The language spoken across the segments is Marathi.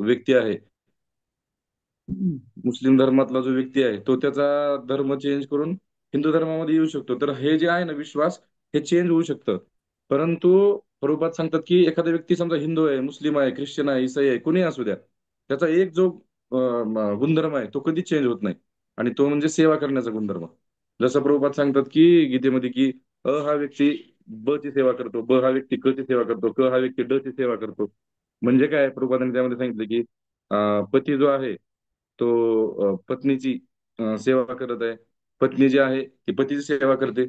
व्यक्ती आहे, मुस्लिम धर्मातला जो व्यक्ती आहे तो त्याचा धर्म चेंज करून हिंदू धर्मामध्ये येऊ शकतो. तर हे जे आहे ना विश्वास, हे चेंज होऊ शकतं. परंतु प्रभुपाद सांगतात की एखादा व्यक्ती समजा हिंदू आहे, मुस्लिम आहे, ख्रिश्चन आहे, ईसाई आहे, कुणी असू द्या, त्याचा एक जो गुणधर्म आहे तो कधी चेंज होत नाही, आणि तो म्हणजे सेवा करण्याचा गुणधर्म. जसं प्रभुपाद सांगतात की गीतेमध्ये की हा व्यक्ती ब ची सेवा करतो, ब हा व्यक्ती क ची सेवा करतो, क हा व्यक्ती ड ची सेवा करतो. म्हणजे काय, प्रभुपादांनी त्यामध्ये सांगितलं की पती जो आहे तो पत्नीची सेवा करत आहे, पत्नी जी आहे ती पतीची सेवा करते,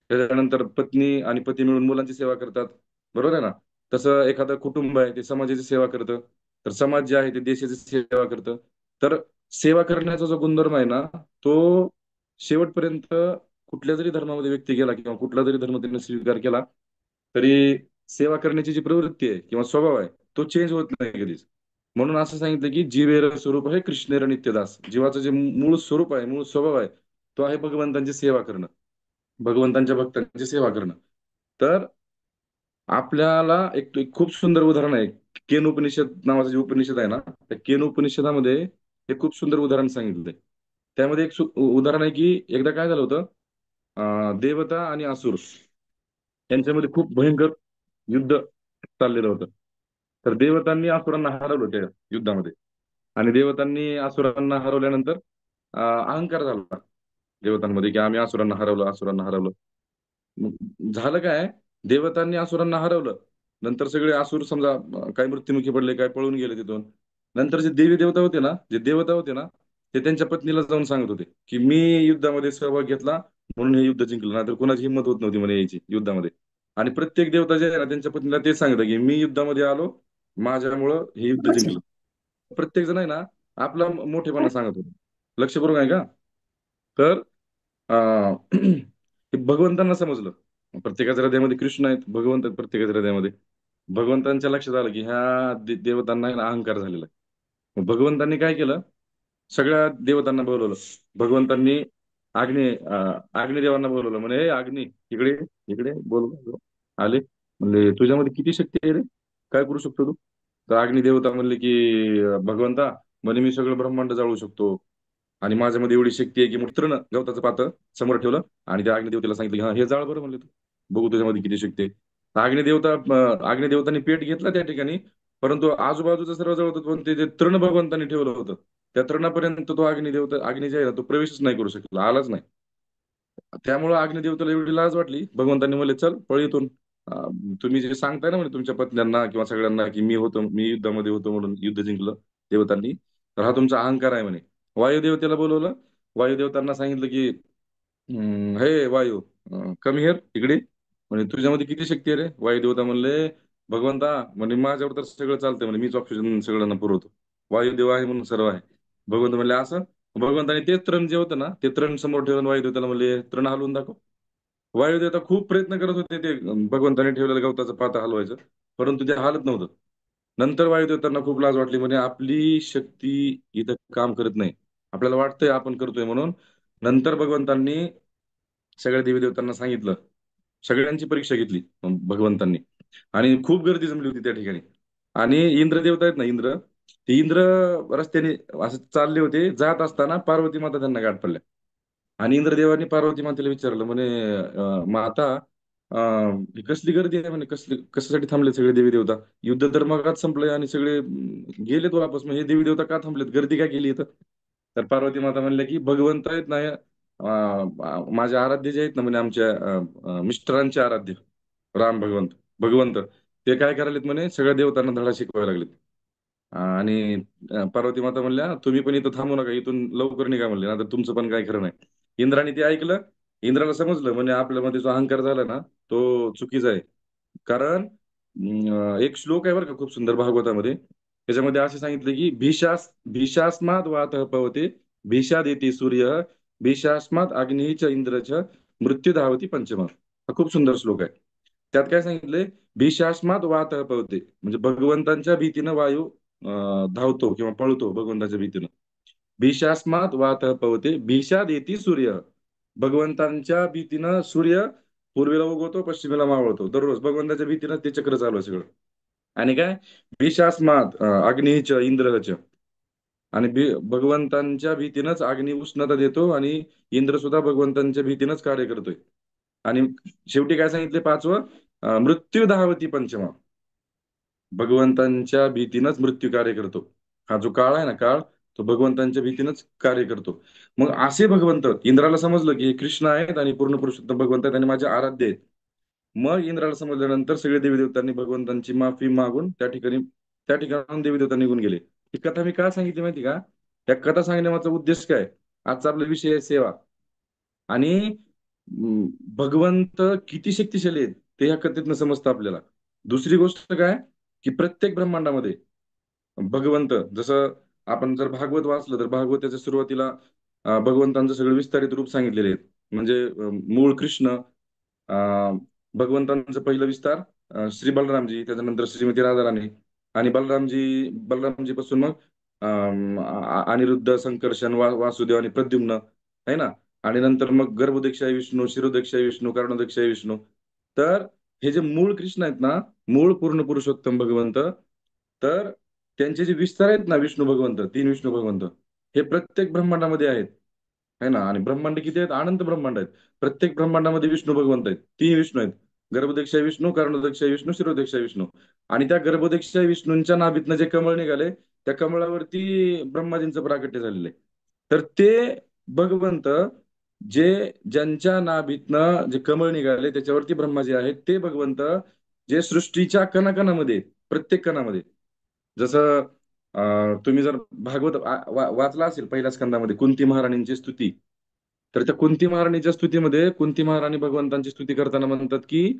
त्याच्यानंतर पत्नी आणि पती मिळून मुलांची सेवा करतात. बरोबर आहे ना? तसं एखादं कुटुंब आहे ते समाजाची सेवा करतं, तर समाज जे आहे ते देशाची सेवा करतं. तर सेवा करण्याचा जो गुणधर्म आहे ना, तो शेवटपर्यंत कुठल्या जरी धर्मामध्ये व्यक्ती गेला किंवा कुठला जरी धर्म त्याने स्वीकार केला, तरी सेवा करण्याची जी प्रवृत्ती आहे किंवा स्वभाव आहे तो चेंज होत नाही कधीच. म्हणून असं सांगितलं की जीवेर स्वरूप आहे कृष्णेर नित्यदास. जीवाचं जे मूळ स्वरूप आहे, मूळ स्वभाव आहे, तो आहे भगवंतांची सेवा करणं, भगवंतांच्या भक्तांची सेवा करणं. तर आपल्याला एक खूप सुंदर उदाहरण आहे. केन उपनिषद नावाचं जे उपनिषद आहे ना, त्या केन उपनिषदामध्ये हे खूप सुंदर उदाहरण सांगितलंय. त्यामध्ये एक उदाहरण आहे की एकदा काय झालं होतं, देवता आणि असुर यांच्यामध्ये खूप भयंकर युद्ध चाललेलं होतं. तर देवतांनी असुरांना हरवलं त्या युद्धामध्ये, आणि देवतांनी असुरांना हरवल्यानंतर अहंकार झाला देवतांमध्ये की आम्ही असुरांना हरवलं, असुरांना हरवलं. मग झालं काय, देवतांनी असुरांना हरवलं, नंतर सगळे असुर समजा काही मृत्युमुखी पडले, काय पळून गेले तिथून. नंतर जे देवी देवता होते ना, जे देवता होते ना, ते त्यांच्या पत्नीला जाऊन सांगत होते की मी युद्धामध्ये सहभाग घेतला म्हणून हे युद्ध जिंकलं, नाहीतर कोणाची हिंमत होत नव्हती म्हणे यायची युद्धामध्ये. आणि प्रत्येक देवता जे आहे ना त्यांच्या पत्नीला तेच सांगतात की मी युद्धामध्ये आलो, माझ्यामुळं हे युद्ध अच्छा. जिंकलं. प्रत्येक जण आहे ना आपला मोठेपणा सांगत होता. लक्षपूर्वक आहे का? तर अं, हे भगवंतांना समजलं, प्रत्येकाच्या हृदयामध्ये कृष्ण आहेत, भगवंत आहेत प्रत्येकाच्या हृदयामध्ये. भगवंतांच्या लक्षात आलं की ह्या देवतांना आहे ना अहंकार झालेला आहे. मग भगवंतांनी काय केलं, सगळ्या देवतांना बोलवलं. भगवंतांनी अग्निदेवांना बोलवलं, म्हणे "ए अग्नी, इकडे ये, इकडे बोलवलं. आले, म्हणले तुझ्यामध्ये किती शक्ती आहे रे, काय करू शकतो तू?" तर अग्निदेवता म्हणले की भगवंता, म्हणे मी सगळं ब्रह्मांड जाळू शकतो, आणि माझ्यामध्ये एवढी शक्ती आहे की मित्रानं गवताचं पातं समोर ठेवलं आणि त्या अग्निदेवतेला सांगितलं की हा हे जाळ बरं, म्हणले तू बघू तुझ्यामध्ये किती शक्ती आहे. अग्निदेवतांनी पेट घेतला त्या ठिकाणी, परंतु आजूबाजूचं सर्व जळ होतं, पण ते जे तृण भगवंतांनी ठेवलं होतं त्या तृणापर्यंत तो अग्निदेवता, अग्नी जे आहे ना तो प्रवेशच नाही करू शकला, आलाच नाही. त्यामुळं अग्निदेवतेला एवढी लाज वाटली, भगवंतांनी म्हणले चल पळीतून, तुम्ही जे सांगताय ना म्हणजे तुमच्या पत्न्यांना किंवा सगळ्यांना की मी युद्धामध्ये होतो म्हणून युद्ध जिंकलं देवतांनी, तर हा तुमचा अहंकार आहे म्हणे. वायुदेवतेला बोलवलं, वायुदेवतांना सांगितलं की हे वायू, कमी हिअर, इकडे, म्हणजे तुझ्यामध्ये किती शक्ती आहे रे. वायुदेवता म्हणले भगवंता, म्हणजे माझ्यावर तर सगळं चालतंय, म्हणजे मीच ऑक्सिजन सगळ्यांना पुरवतो, वायुदेव आहे म्हणून सर्व आहे. भगवंत म्हणले असं. भगवंताने तेच तृण जे होतं ना ते तृण समोर ठेवून वायुदेवताला म्हणले तृण हलवून दाखव. वायुदेवता खूप प्रयत्न करत होते ते भगवंताने ठेवलेलं गवताचं पाता हलवायचं, परंतु ते हालत नव्हतं. नंतर वायुदेवतांना खूप लाज वाटली, म्हणजे आपली शक्ती इथं काम करत नाही, आपल्याला वाटतंय आपण करतोय म्हणून. नंतर भगवंतांनी सगळ्या देवी देवतांना सांगितलं, सगळ्यांची परीक्षा घेतली भगवंतांनी, आणि खूप गर्दी जमली होती त्या ठिकाणी. आणि इंद्र देवता आहेत ना, ते इंद्र रस्त्याने असं चालले होते, जात असताना पार्वती माता त्यांना गाठ पडल्या. आणि इंद्रदेवांनी पार्वती मातेला विचारलं, म्हणे माता, ही कसली गर्दी आहे म्हणे, कसली कशासाठी थांबले सगळे देवी देवता, युद्ध तर मगाच संपलंय आणि सगळे गेलेत वापस, मग हे देवी देवता का थांबलेत, गर्दी का केली इथं? तर पार्वती माता म्हणल्या की भगवंत आहेत ना, माझे आराध्य जे आहेत ना, म्हणजे आमच्या मिस्टरांचे आराध्य राम भगवंत, भगवंत, ते काय करायलेत म्हणे, सगळ्या देवतांना धडा शिकवायला लागलेत. आणि पार्वती माता म्हणल्या तुम्ही पण इथं थांबू नका, इथून लवकर निघा म्हणले, ना तर तुमचं पण काय खरं नाही. इंद्राने ते ऐकलं. इंद्राला समजलं म्हणजे आपल्यामध्ये जो अहंकार झाला ना तो चुकीचा आहे. कारण एक श्लोक आहे बरं का खूप सुंदर भागवतामध्ये, त्याच्यामध्ये असे सांगितले की भीषास्माद वातः पवते, भीषादेती सूर्य, भीषास्माद अग्नीच इंद्रच, मृत्यू धावती पंचमा. हा खूप सुंदर श्लोक आहे. त्यात काय सांगितलंय, भीषास्माद वातः पवते, म्हणजे भगवंतांच्या भीतीनं वायू धावतो किंवा पळतो भगवंताच्या भीतीनं. भीषास्मात वातः पवते, भीषाद येती सूर्य, भगवंतांच्या भीतीनं सूर्य पूर्वेला उगवतो, पश्चिमेला मावळतो, दररोज भगवंताच्या भीतीनं ते चक्र चालू आहे सगळं. आणि काय विषास्मात अग्नीच इंद्रच. आणि भगवंतांच्या भीतीनंच अग्नी उष्णता देतो, आणि इंद्र सुद्धा भगवंतांच्या भीतीनंच कार्य करतोय. आणि शेवटी काय सांगितले पाचवं, मृत्यू धावती पंचमा. भगवंतांच्या भीतीनंच मृत्यू कार्य करतो. हा जो काळ आहे ना, काळ, तो भगवंतांच्या भीतीनंच कार्य करतो. मग असे भगवंत इंद्राला समजलं की हे कृष्ण आहेत आणि पूर्ण पुरुषोत्तम भगवंत आहेत आणि माझे आराध्य आहेत. मग इंद्राला समजल्यानंतर सगळे देवी देवतांनी भगवंतांची माफी मागून त्या ठिकाणाहून देवी देवता निघून गेले. ही कथा मी का सांगितली माहिती का? या कथा सांगण्याचा उद्देश काय? आजचा आपला विषय आहे सेवा. आणि भगवंत किती शक्तिशाली आहेत ते ह्या कथेतनं समजतं आपल्याला. दुसरी गोष्ट काय, की प्रत्येक ब्रह्मांडामध्ये भगवंत, जसं आपण जर भागवत वाचलं तर भागवताच्या सुरुवातीला भगवंतांचं सगळं विस्तारित रूप सांगितलेले आहेत. म्हणजे मूळ कृष्ण, अं, भगवंतांचं पहिलं विस्तार श्री बलरामजी, त्याच्यानंतर श्रीमती राधाराणी, आणि बलरामजी पासून मग अनिरुद्ध, संकर्षण, वासुदेव आणि प्रद्युम्न, है ना. आणि नंतर मग गर्भोदकशाही विष्णू, शिरोदकशाही विष्णू, कर्णोदकशाही विष्णू. तर हे जे मूळ कृष्ण आहेत ना, मूळ पूर्ण पुरुषोत्तम भगवंत, तर त्यांचे जे विस्तार आहेत ना, विष्णू भगवंत, तीन विष्णू भगवंत, हे प्रत्येक ब्रह्मांडामध्ये आहेत, है ना. आणि ब्रह्मांड किती आहेत? अनंत ब्रह्मांड आहेत. प्रत्येक ब्रह्मांडामध्ये विष्णू भगवंत आहेत, तीन विष्णू आहेत. गर्भोदक्षाय विष्णू, कर्णोदक्षाय विष्णू, शिरोदक्षाय विष्णू. आणि त्या गर्भोदक्षाय विष्णूंच्या नाभीतनं जे कमळ निघाले, त्या कमळावरती ब्रह्माजींचं प्राकट्य झालेलं आहे. तर ते भगवंत, जे ज्यांच्या नाभीतनं जे कमळ निघाले त्याच्यावरती ब्रह्माजी आहेत, ते भगवंत जे सृष्टीच्या कणाकणामध्ये प्रत्येक कणामध्ये, जसं तुम्ही जर भागवत वाचला असेल पहिल्या स्कंदामध्ये कुंती महाराणींची स्तुती, तर त्या कुंती महाराणीच्या स्तुतीमध्ये कुंती महाराणी भगवंतांची स्तुती करताना म्हणतात की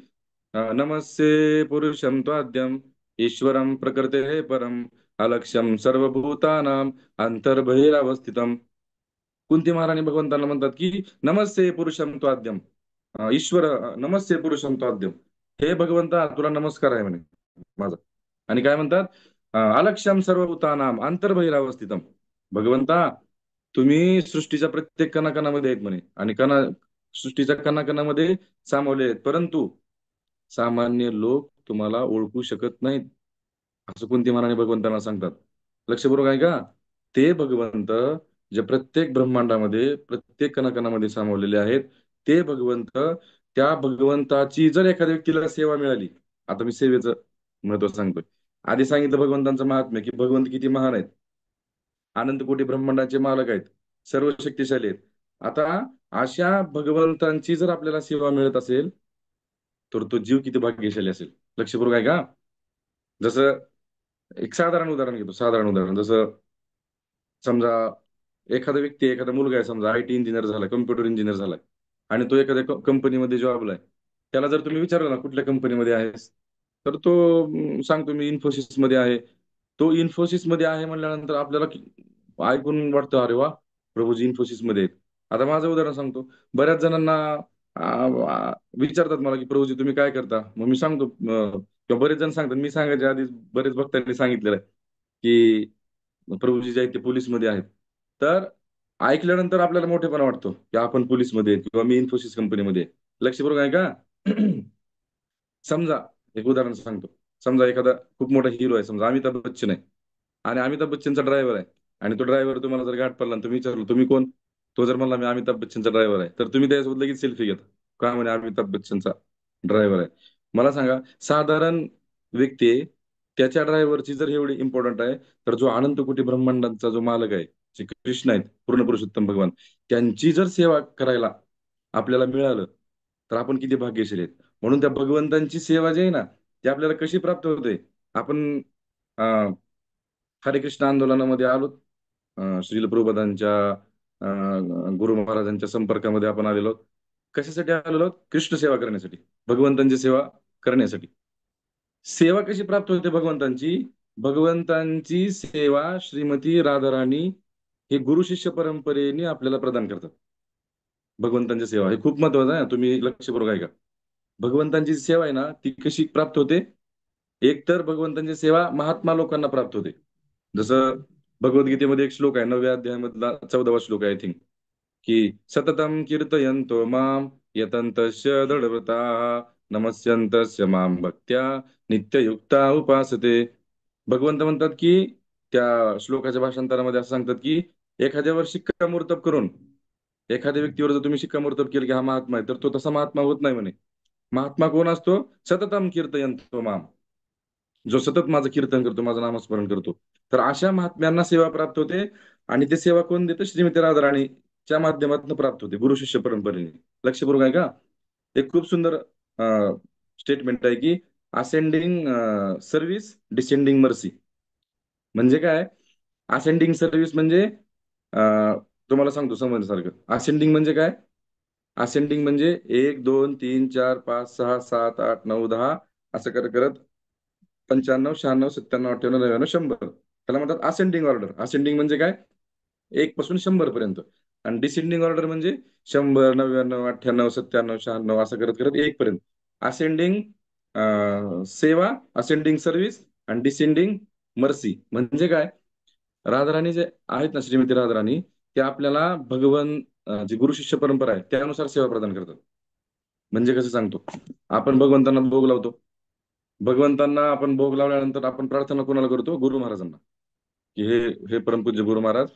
नमस्ते पुरुषं त्वाद्यम ईश्वरं प्रकृते परम अलक्ष्यम सर्वभूतानां अंतर्बहिरावस्थितम. कुंती महाराणी भगवंतांना म्हणतात की नमस्ते पुरुषं त्वाद्यम, ईश्वर, नमस्ते पुरुषं त्वाद्यम, हे भगवंता तुला नमस्कार आहे म्हणे माझा. आणि काय म्हणतात, अलक्ष्यम सर्वभूतानाम अंतर्बहिरावस्थितम. भगवंता, तुम्ही सृष्टीच्या प्रत्येक कणाकणामध्ये आहेत म्हणे, आणि सृष्टीच्या कणाकणामध्ये सामावले आहेत, परंतु सामान्य लोक तुम्हाला ओळखू शकत नाहीत, असं कुंती महाराणी भगवंतांना सांगतात. लक्षपूर्वक आहे का? ते भगवंत जे प्रत्येक ब्रह्मांडामध्ये प्रत्येक कणाकणामध्ये सामावलेले आहेत, ते भगवंत, त्या भगवंताची जर एखाद्या व्यक्तीला सेवा मिळाली. आता मी सेवेचं महत्व सांगतोय. आधी सांगितलं भगवंतांचं महात्म्य, की भगवंत किती महान आहेत, अनंत कोटी ब्रह्मांडाचे मालक आहेत, सर्व शक्तिशाली आहेत. आता अशा भगवंतांची जर आपल्याला सेवा मिळत असेल, तर तो जीव किती भाग्यशाली असेल. लक्षपूर्वक आहे का? जसं एक साधारण उदाहरण घेतो, साधारण उदाहरण, जसं समजा एखादा व्यक्ती, एखादा मुलगा आहे समजा, IT इंजिनियर झाला, कम्प्युटर इंजिनियर झालाय, आणि तो एखाद्या कंपनीमध्ये जॉबला आहे. त्याला जर तुम्ही विचारलं ना कुठल्या कंपनीमध्ये आहेस, तर तो सांगतो मी इन्फोसिस मध्ये आहे. तो इन्फोसिस मध्ये आहे म्हणल्यानंतर आपल्याला ऐकून वाटतं अरे वा, प्रभूजी इन्फोसिस मध्ये आहेत. आता माझं उदाहरण सांगतो. बऱ्याच जणांना विचारतात मला की प्रभूजी तुम्ही काय करता, मग मी सांगतो, किंवा बरेच जण सांगतात, मी सांगायच्या आधी बरेच भक्तांनी सांगितलेलं आहे की प्रभूजी जे आहेत ते पोलीसमध्ये आहेत. तर ऐकल्यानंतर आपल्याला मोठेपणा वाटतो की आपण पोलीसमध्ये आहेत किंवा मी इन्फोसिस कंपनीमध्ये आहे. लक्षपूर्वक आहे का? समजा एक उदाहरण सांगतो. समजा एखादा खूप मोठा हिरो आहे, समजा अमिताभ बच्चन आहे, आणि अमिताभ बच्चनचा ड्रायव्हर आहे. आणि तो ड्रायव्हर तुम्हाला जर गाठ पडला आणि तुम्ही विचारलं तुम्ही कोण, तो जर म्हणला मी अमिताभ बच्चनचा ड्रायव्हर आहे, तर तुम्ही त्याच्यासोबत लगेच सेल्फी घेता. का? म्हणे अमिताभ बच्चनचा ड्रायव्हर आहे. मला सांगा, साधारण व्यक्ती आहे, त्याच्या ड्रायव्हरची जर एवढी इम्पॉर्टंट आहे, तर जो अनंत कोटी ब्रह्मांडांचा जो मालक आहे, जे कृष्ण आहेत, पूर्ण पुरुषोत्तम भगवान, त्यांची जर सेवा करायला आपल्याला मिळालं, तर आपण किती भाग्यशाली आहेत. म्हणून त्या भगवंतांची सेवा जी आहे ना, ती आपल्याला कशी प्राप्त होते? आपण अं, हरे कृष्ण आंदोलनामध्ये आलो, श्रील प्रभुपादांच्या, गुरु महाराजांच्या संपर्कामध्ये आपण आलेलो आहोत. कशासाठी आलेलो आहोत? कृष्ण सेवा करण्यासाठी, भगवंतांची सेवा करण्यासाठी. सेवा कशी प्राप्त होते भगवंतांची? भगवंतांची सेवा श्रीमती राधाराणी हे गुरु शिष्य परंपरेने आपल्याला प्रदान करतात. भगवंतांची सेवा हे खूप महत्वाचं आहे, तुम्ही लक्षपूर्वक आहे का? भगवंतांची सेवा आहे ना, ती कशी प्राप्त होते? एक तर भगवंतांची सेवा महात्मा लोकांना प्राप्त होते. जसं भगवद्गीतेमध्ये एक श्लोक आहे, 9व्या अध्यायामधला 14वा श्लोक आहे आय थिंक, की सततम कीर्तयन्तो माम यतन्तश्च दृढव्रताः नमस्यन्तस्य मां भक्त्या नित्ययुक्ता उपासते. भगवंत म्हणतात की त्या श्लोकाच्या भाषांतरामध्ये असं सांगतात की एखाद्यावर शिक्कामोर्तब करून एखाद्या व्यक्तीवर जर तुम्ही शिक्कामोर्तब केलं की हा महात्मा आहे, तर तो तसा महात्मा होत नाही म्हणे. महात्मा कोण असतो? सततम कीर्तयंतो माम, जो सतत माझं कीर्तन करतो, माझं नामस्मरण करतो. तर अशा महात्म्यांना सेवा प्राप्त होते. आणि ते सेवा कोण देतं? श्रीमती राधाराणीच्या माध्यमातून प्राप्त होते, गुरु शिष्य परंपरेने. लक्षपूर्वक आहे का? एक खूप सुंदर स्टेटमेंट आहे की असेंडिंग सर्व्हिस, डिसेंडिंग मर्सी. म्हणजे काय? असेंडिंग सर्व्हिस म्हणजे तुम्हाला सांगतो समजण्यासारखं. असेंडिंग म्हणजे काय? असेंडिंग म्हणजे एक दोन तीन चार पाच सहा सात आठ नऊ दहा, असं करत करत 95 96 97 98 99 100, त्याला म्हणतात असेंडिंग ऑर्डर. असेंडिंग म्हणजे काय? एक पासून 100 पर्यंत. आणि डिसेंडिंग ऑर्डर म्हणजे 100 99 98 97 96 असं करत करत एक पर्यंत. असेंडिंग सेवा, असेंडिंग सर्व्हिस, आणि डिसेंडिंग मर्सी. म्हणजे काय? राधाराणी जे आहेत ना, श्रीमती राधाराणी, ते आपल्याला भगवन जी गुरु शिष्य परंपरा आहे त्यानुसार सेवा प्रदान करतात. म्हणजे कसं सांगतो, आपण भगवंतांना भोग लावतो. भगवंतांना आपण भोग लावल्यानंतर आपण प्रार्थना कोणाला करतो? गुरु महाराजांना. की हे हे परमपूज्य गुरु महाराज,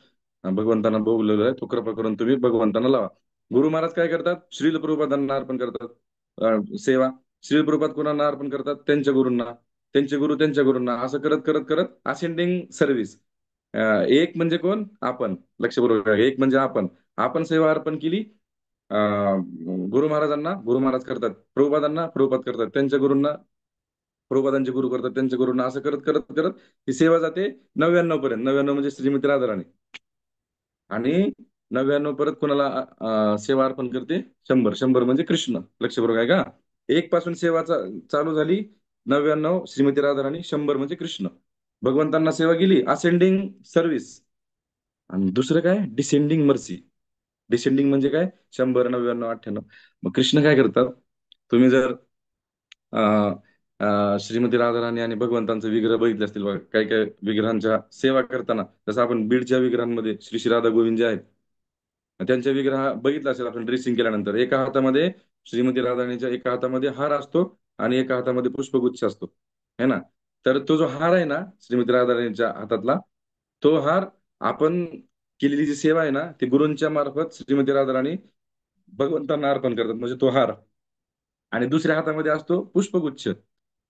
भगवंतांना भोग लावलेला आहे, तो कृपा करून तुम्ही भगवंतांना लावा. गुरु महाराज काय करतात? श्रील प्रभुपादांना अर्पण करतात सेवा. श्रील प्रभुपाद कोणाला अर्पण करतात? त्यांच्या गुरूंना. त्यांचे गुरु त्यांच्या गुरूंना, असं करत करत करत असेंडिंग सर्व्हिस. एक म्हणजे कोण? आपण. लक्षपूर्वक आहे. एक म्हणजे आपण. आपण सेवा अर्पण केली गुरु महाराजांना, गुरु महाराज करतात. प्रभुपादांना, प्रभुपाद करतात त्यांच्या गुरूंना, प्रभुपादांचे गुरु करतात त्यांच्या गुरूंना, असं करत करत करत ही सेवा जाते 99 पर्यंत. 99 म्हणजे श्रीमती राधाराणी. आणि 99 परत कोणाला सेवा अर्पण करते? 100. 100 म्हणजे कृष्ण. लक्षपूर्वक आहे का? एक पासून सेवा चालू झाली, 99 श्रीमती राधाराणी, 100 म्हणजे कृष्ण. भगवंतांना सेवा केली, असेंडिंग सर्व्हिस. आणि दुसरं काय? Descending mercy. डिसेंडिंग म्हणजे काय? 100 99 98. मग कृष्ण काय करतात? तुम्ही जर अं, श्रीमती राधाराणी आणि भगवंतांचे विग्रह बघितले असतील बघा, काही काही विग्रहांच्या सेवा करताना, जसं आपण बीडच्या विग्रहांमध्ये श्री श्री राधा गोविंद जे आहेत, त्यांच्या विग्रह बघितला असेल आपण, ड्रेसिंग केल्यानंतर एका हातामध्ये श्रीमती राधाराणीच्या एका हातामध्ये हार असतो आणि एका हातामध्ये पुष्पगुच्छ असतो, है ना? तर तो जो हार आहे ना श्रीमती राधाराणीच्या हातातला, तो हार आपण केलेली जी सेवा आहे ना, ती गुरूंच्या मार्फत श्रीमती राधाराणी भगवंतांना अर्पण करतात, म्हणजे तो हार. आणि दुसऱ्या हातामध्ये असतो पुष्पगुच्छ.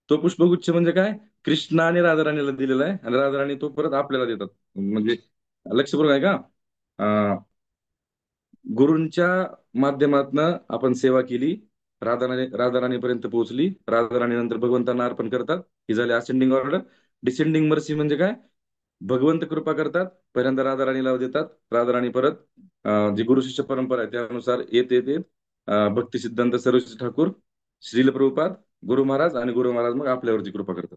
तो पुष्पगुच्छ म्हणजे काय? कृष्ण आणि राधाराणीला दिलेला आहे, आणि राधाराणी तो परत आपल्याला देतात. म्हणजे लक्षपूर्वक आहे का? अं, गुरूंच्या माध्यमातनं आपण सेवा केली, राधाराणीपर्यंत पोहोचली, राधाराणी नंतर भगवंतांना अर्पण करतात. ही झाली असेंडिंग ऑर्डर. डिसेंडिंग मर्सी म्हणजे काय? भगवंत कृपा करतात, पहिल्यांदा राधाराणीला देतात, राधाराणी परत जी गुरु शिष्य परंपरा आहे त्यानुसार येत येत येत भक्ती सिद्धांत सरस्वती ठाकूर, श्रील प्रभुपाद, गुरु महाराज, आणि गुरु महाराज मग आपल्यावरती कृपा करतात.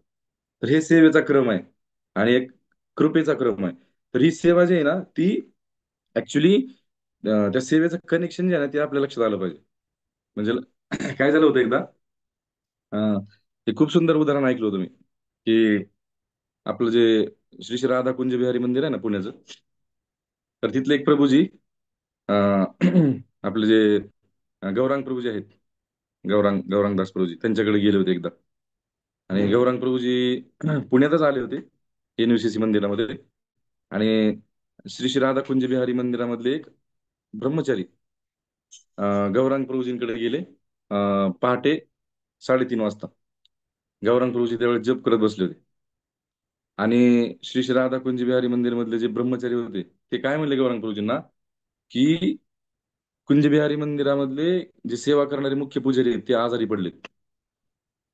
तर हे सेवेचा क्रम आहे, आणि एक कृपेचा क्रम आहे. तर ही सेवा जी आहे ना, ती ऍक्च्युली त्या सेवेचं कनेक्शन जे आहे ना, ते आपल्या लक्षात आलं पाहिजे. म्हणजे काय झालं होतं एकदा, ते खूप सुंदर उदाहरण ऐकलं होतं मी, की आपलं जे श्री श्री राधा कुंज बिहारी मंदिर आहे ना पुण्याचं, तर तिथले एक प्रभूजी, अं, आपले जे गौरांग प्रभूजी आहेत, गौरांगदास प्रभूजी, त्यांच्याकडे गेले होते एकदा. आणि गौरांग प्रभूजी पुण्यातच आले होते एनयूसीसी मंदिरामध्ये. आणि श्री श्री राधा कुंज बिहारी मंदिरामधले एक ब्रह्मचारी गौरांग प्रभूजींकडे गेले पहाटे 3:30 वाजता. गौरांग प्रभूजी त्यावेळेस जप करत बसले होते. आणि श्री श्री राधा कुंज बिहारी मंदिर मधले जे ब्रह्मचारी होते, ते काय म्हणले गौरांग प्रभूजींना, की कुंज बिहारी मंदिरामधले जे सेवा करणारे मुख्य पुजारी आहेत ते आजारी पडले,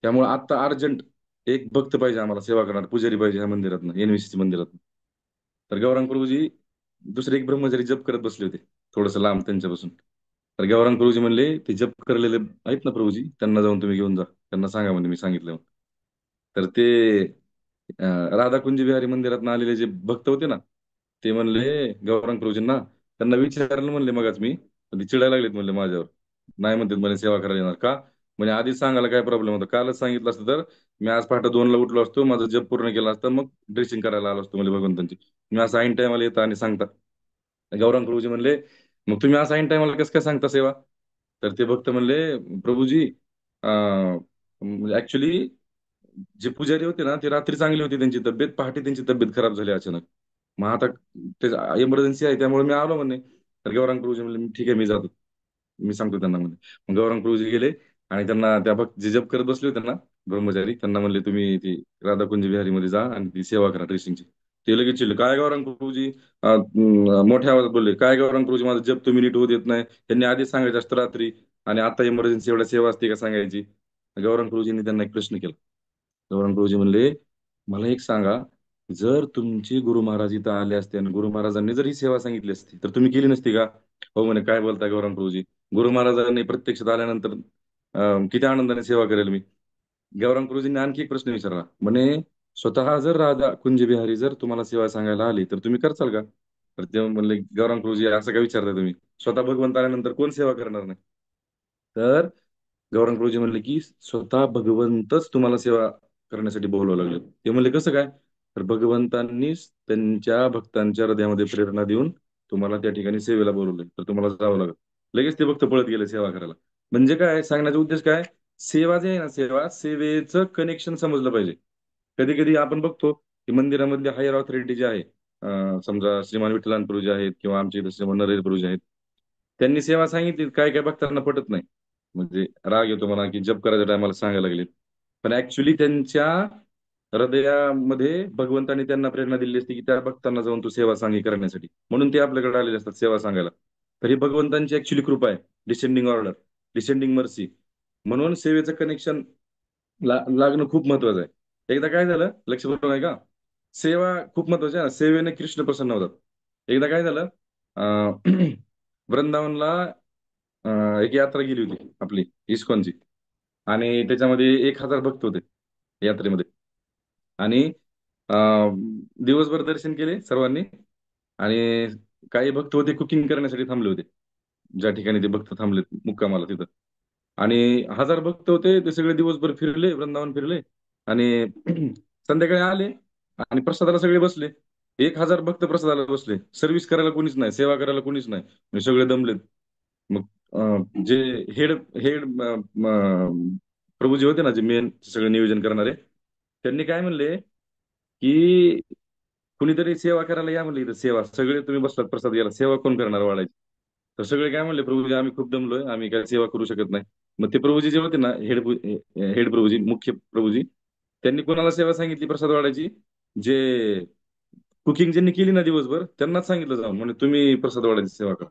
त्यामुळे आता अर्जंट एक भक्त पाहिजे आम्हाला, सेवा करणार पुजारी पाहिजे ह्या मंदिरात, एनव्हीसी मंदिरात. तर गौरांग प्रभूजी दुसरे एक ब्रह्मचारी जप करत बसले होते, थोडस लांब त्यांच्यापासून. तर गौरांग प्रभूजी म्हणले, ते जप करलेले आहेत ना प्रभूजी, त्यांना जाऊन तुम्ही घेऊन जा, त्यांना सांगा म्हणजे मी सांगितलं. तर ते राधाकुंज बिहारी मंदिरात आलेले जे भक्त होते ना, ते म्हणले गौरांग प्रभूजींना, त्यांना विचारलं म्हणले मगाच मी, पण ते चिडायला लागलेत म्हणले माझ्यावर. नाही म्हणतात म्हणे सेवा करायला येणार का? म्हणजे आधीच सांगायला काय प्रॉब्लेम होता? कालच सांगितलं असतं तर मी आज पहाटे 2ला उठलो असतो, माझं जप पूर्ण केलं असतं, मग ड्रेसिंग करायला आलो असतो म्हणजे भगवंतांची. मी असं ऐन टायमाला येतं आणि सांगता. गौरांग प्रभूजी म्हणले, मग तुम्ही असं ऐन टायमाला कसं काय सांगता सेवा? तर ते भक्त म्हणले, प्रभूजी ऍक्च्युली जे पुजारी होते ना ते रात्री चांगली होती त्यांची तब्येत, पहाटे त्यांची तब्येत खराब झाली अचानक. मग आता ते इमर्जन्सी आहे त्यामुळे मी आलो म्हणे. तर गौरांग प्रभूजी म्हणले ठीक आहे मी जातो, मी सांगतो त्यांना म्हणले. मग गौरांग प्रभूजी गेले आणि त्यांना त्या भक्त जे जप करत बसले होते ना ब्रह्मचारी, त्यांना म्हणले तुम्ही ती राधाकुंज विहारी मध्ये जा आणि ती सेवा करा ड्रेसिंगची. ते लगेच चिडले, काय गौरांग प्रभूजी, मोठ्या आवाजात बोलले, काय गौरांग प्रभूजी माझा जप तुम्ही नीट होऊ देत नाही, त्यांनी आधीच सांगायचं असतं रात्री, आणि आता इमर्जन्सी एवढ्या सेवा असते का सांगायची. गौरांग प्रभूजींनी त्यांना एक प्रश्न केला. गौरांग प्रभूजी म्हणले, मला एक सांगा, जर तुमचे गुरु महाराज इथं आले असते आणि गुरु महाराजांनी जर ही सेवा सांगितली असती तर तुम्ही केली नसती का? हो म्हणे, काय बोलताय गौरांग प्रभूजी, गुरु महाराजांनी प्रत्यक्षात आल्यानंतर किती आनंदाने सेवा करेल मी. गौरांग गुरुजींनी आणखी एक प्रश्न विचारला म्हणे, स्वतः जर राधा कुंज बिहारी जर तुम्हाला सेवा सांगायला आली तर तुम्ही करचाल का? तर ते म्हणले, गौरांग गुरुजी असं काय विचारताय तुम्ही, स्वतः भगवंत आल्यानंतर कोण सेवा करणार नाही. तर गौरांग गुरुजी म्हणले की स्वतः भगवंतच तुम्हाला सेवा करण्यासाठी बोलवावं लागले. ते म्हणले कसं काय? तर भगवंतांनीच त्यांच्या भक्तांच्या हृदयामध्ये प्रेरणा देऊन तुम्हाला त्या ठिकाणी सेवेला बोलवले, तर तुम्हाला जावं लागेल. लगेच ते भक्त पळत गेले सेवा करायला. म्हणजे काय सांगण्याचा उद्देश काय? सेवा जे आहे ना, सेवा सेवेचं कनेक्शन समजलं पाहिजे. कधी कधी आपण बघतो की मंदिरामधले हायर ऑथॉरिटी जे आहे, समजा श्रीमान विठ्ठलान प्रभू जे आहेत किंवा आमचे इथे श्रीमान नरेंद्र प्रभू जे आहेत, त्यांनी सेवा सांगितली, काय काय भक्तांना पटत नाही. म्हणजे राग येतो म्हणा की जप करायच्या टायमाला सांगायला लागले. पण ऍक्च्युली त्यांच्या हृदयामध्ये भगवंतानी त्यांना प्रेरणा दिली असते की त्या भक्तांना जाऊन तू सेवा सांगी करण्यासाठी, म्हणून ते आपल्याकडे आलेले असतात सेवा सांगायला. तर ही भगवंतांची ऍक्च्युली कृपा आहे, डिसेंडिंग ऑर्डर, डिसेंडिंग मर्सी. म्हणून सेवेचं कनेक्शन लागणं खूप महत्वाचं आहे. एकदा काय झालं लक्ष बरोबर आहे का, सेवा खूप महत्वाची आहे ना, सेवेने कृष्ण प्रसन्न होतात. एकदा काय झालं, अं, वृंदावनला एक यात्रा गेली होती आपली इस्कॉनची, आणि त्याच्यामध्ये 1,000 भक्त होते यात्रेमध्ये. आणि अं, दिवसभर दर्शन केले सर्वांनी, आणि काही भक्त होते कुकिंग करण्यासाठी थांबले होते ज्या ठिकाणी ते भक्त थांबले मुक्कामाला तिथं. आणि 1,000 भक्त होते, ते सगळे दिवसभर फिरले, वृंदावन फिरले, आणि संध्याकाळी आले आणि प्रसादाला सगळे बसले. 1,000 भक्त प्रसादाला बसले, सर्व्हिस करायला कोणीच नाही, सेवा करायला कोणीच नाही, म्हणजे सगळे दमलेत. मग जे हेड हेड प्रभू जे होते ना, जे मेन सगळे नियोजन करणारे, त्यांनी काय म्हणले की कुणीतरी सेवा करायला या म्हणले, इथं सेवा सगळे तुम्ही बसलात प्रसाद घ्यायला, सेवा कोण करणार वाढायची. तर सगळे काय म्हणले, प्रभूजी आम्ही खूप दमलोय, आम्ही काय सेवा करू शकत नाही. मग ते प्रभूजी जे होते ना, हेड प्रभूजी, मुख्य प्रभूजी, त्यांनी कोणाला सेवा सांगितली प्रसाद वाढायची? जे कुकिंग ज्यांनी केली ना दिवसभर, त्यांनाच सांगितलं जाऊन म्हणे तुम्ही प्रसाद वाढायची सेवा करा.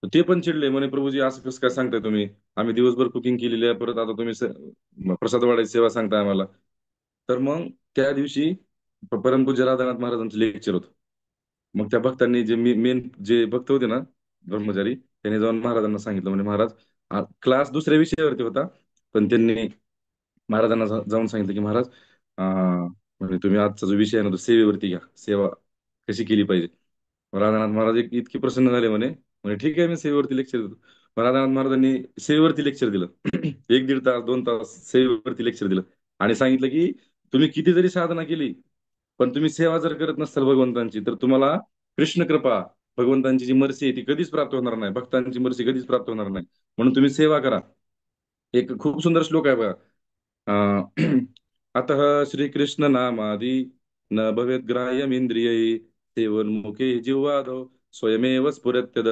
तर ते पण चिडले, म्हणे प्रभूजी असं कसं काय सांगताय तुम्ही, आम्ही दिवसभर कुकिंग केलेली आहे, परत आता तुम्ही प्रसाद वाढायची सेवा सांगताय आम्हाला. तर मग त्या दिवशी परमपूज्य राधानाथ महाराजांचं लेक्चर होतं. मग त्या भक्तांनी जे मेन जे भक्त होते ना ब्रह्मचारी, त्यांनी जाऊन महाराजांना सांगितलं, म्हणजे महाराज, क्लास दुसऱ्या विषयावरती होता, पण त्यांनी महाराजांना जाऊन सांगितलं की महाराज, म्हणजे तुम्ही आजचा जो विषय आहे ना तो सेवेवरती घ्या, सेवा कशी केली पाहिजे. राधानाथ महाराज इतकी प्रसन्न झाले, म्हणे म्हणे ठीक आहे मी सेवेवरती लेक्चर देतो. मग राधानाथ महाराजांनी सेवेवरती लेक्चर दिलं. 1-1.5 तास 2 तास सेवेवरती लेक्चर दिलं, आणि सांगितलं की तुम्ही किती जरी साधना केली, पण तुम्ही सेवा जर करत नसाल भगवंतांची, तर तुम्हाला कृष्ण कृपा, भगवंतांची जी मर्सी आहे ती कधीच प्राप्त होणार नाही, भक्तांची मर्सी कधीच प्राप्त होणार नाही. म्हणून तुम्ही सेवा करा. एक खूप सुंदर श्लोक आहे बघा, अतः श्रीकृष्ण नामादि न भवेत् ग्राह्यमिंद्रियै सेवन्मुखे जिह्वादौ स्वयमेव स्फुरत्यद.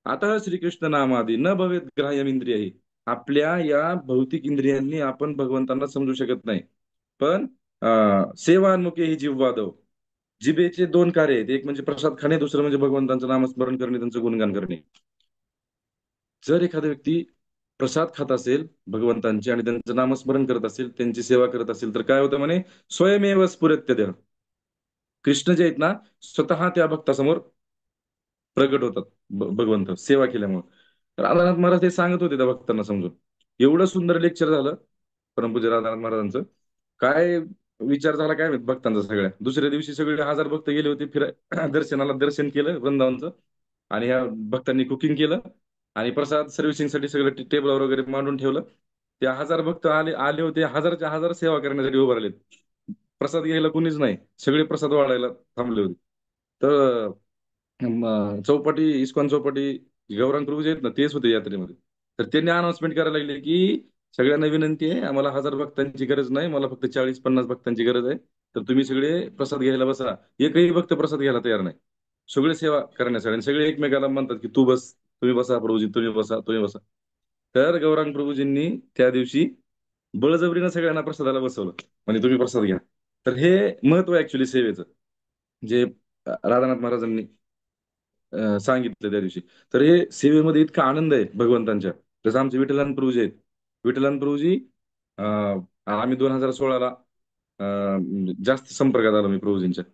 अतः श्रीकृष्ण नामादि न भवेत् ग्राह्यमिंद्रियै, आपल्या या भौतिक इंद्रियांनी आपण भगवंतांना समजू शकत नाही. पण सेवान्मुखे ही जिह्वादौ, जिभेचे 2 कार्य आहेत, एक म्हणजे प्रसाद खाणे, दुसरं म्हणजे भगवंतांचं नामस्मरण करणे, त्यांचं गुणगान करणे. जर एखादा व्यक्ती प्रसाद खात असेल भगवंतांचे आणि त्यांचं नामस्मरण करत असेल, त्यांची सेवा करत असेल, तर काय होतं म्हणे, स्वयमेव स्फुरत्य, कृष्ण जे आहेत ना, स्वतः त्या भक्तासमोर प्रगट होतात, भगवंत सेवा केल्यामुळे. तर राधानाथ महाराज ते सांगत होते त्या भक्तांना समजून. एवढं सुंदर लेक्चर झालं परमपूज्य राधानाथ महाराजांचं. काय विचार झाला काय माहित भक्तांचा सगळ्या. दुसऱ्या दिवशी सगळे 1,000 भक्त गेले होते फिराय दर्शनाला, दर्शन केलं वृंदावनचं, आणि ह्या भक्तांनी कुकिंग केलं, आणि प्रसाद सर्व्हिसिंग साठी सगळं टेबलवर वगैरे मांडून ठेवलं. त्या 1,000 भक्त आले आले होते, 1,000च्या 1,000 सेवा करण्यासाठी उभे राहिले. प्रसाद घ्यायला कुणीच नाही, सगळे प्रसाद वाढायला थांबले होते. तर चौपाटी, इस्कॉन चौपाटी, गौरांग प्रभू जे आहेत ना तेच होते यात्रेमध्ये. तर त्यांनी अनाउन्समेंट करायला लागले की सगळ्यांना विनंती आहे, आम्हाला 1000 भक्तांची गरज नाही, मला फक्त 40-50 भक्तांची गरज आहे. तर तुम्ही सगळे प्रसाद घ्यायला बसा. एकही भक्त प्रसाद घ्यायला तयार नाही. सगळे सेवा करण्यासाठी आणि सगळे एकमेकाला म्हणतात की तू बस, तुम्ही बसा प्रभूजी, तुम्ही बसा, तुम्ही बसा. तर गौरांग प्रभूजींनी त्या दिवशी बळजबरीनं सगळ्यांना प्रसादाला बसवलं, म्हणजे तुम्ही प्रसाद घ्या. तर हे महत्व आहे ऍक्च्युली सेवेचं, जे राधानाथ महाराजांनी सांगितलं त्या दिवशी. तर हे सेवेमध्ये इतका आनंद आहे भगवंतांच्या. जसं आमचे विठ्ठलान प्रभूजी आहेत. विठ्ठलान प्रभूजी आम्ही 2016ला जास्त संपर्कात आलो मी प्रभूजींच्या.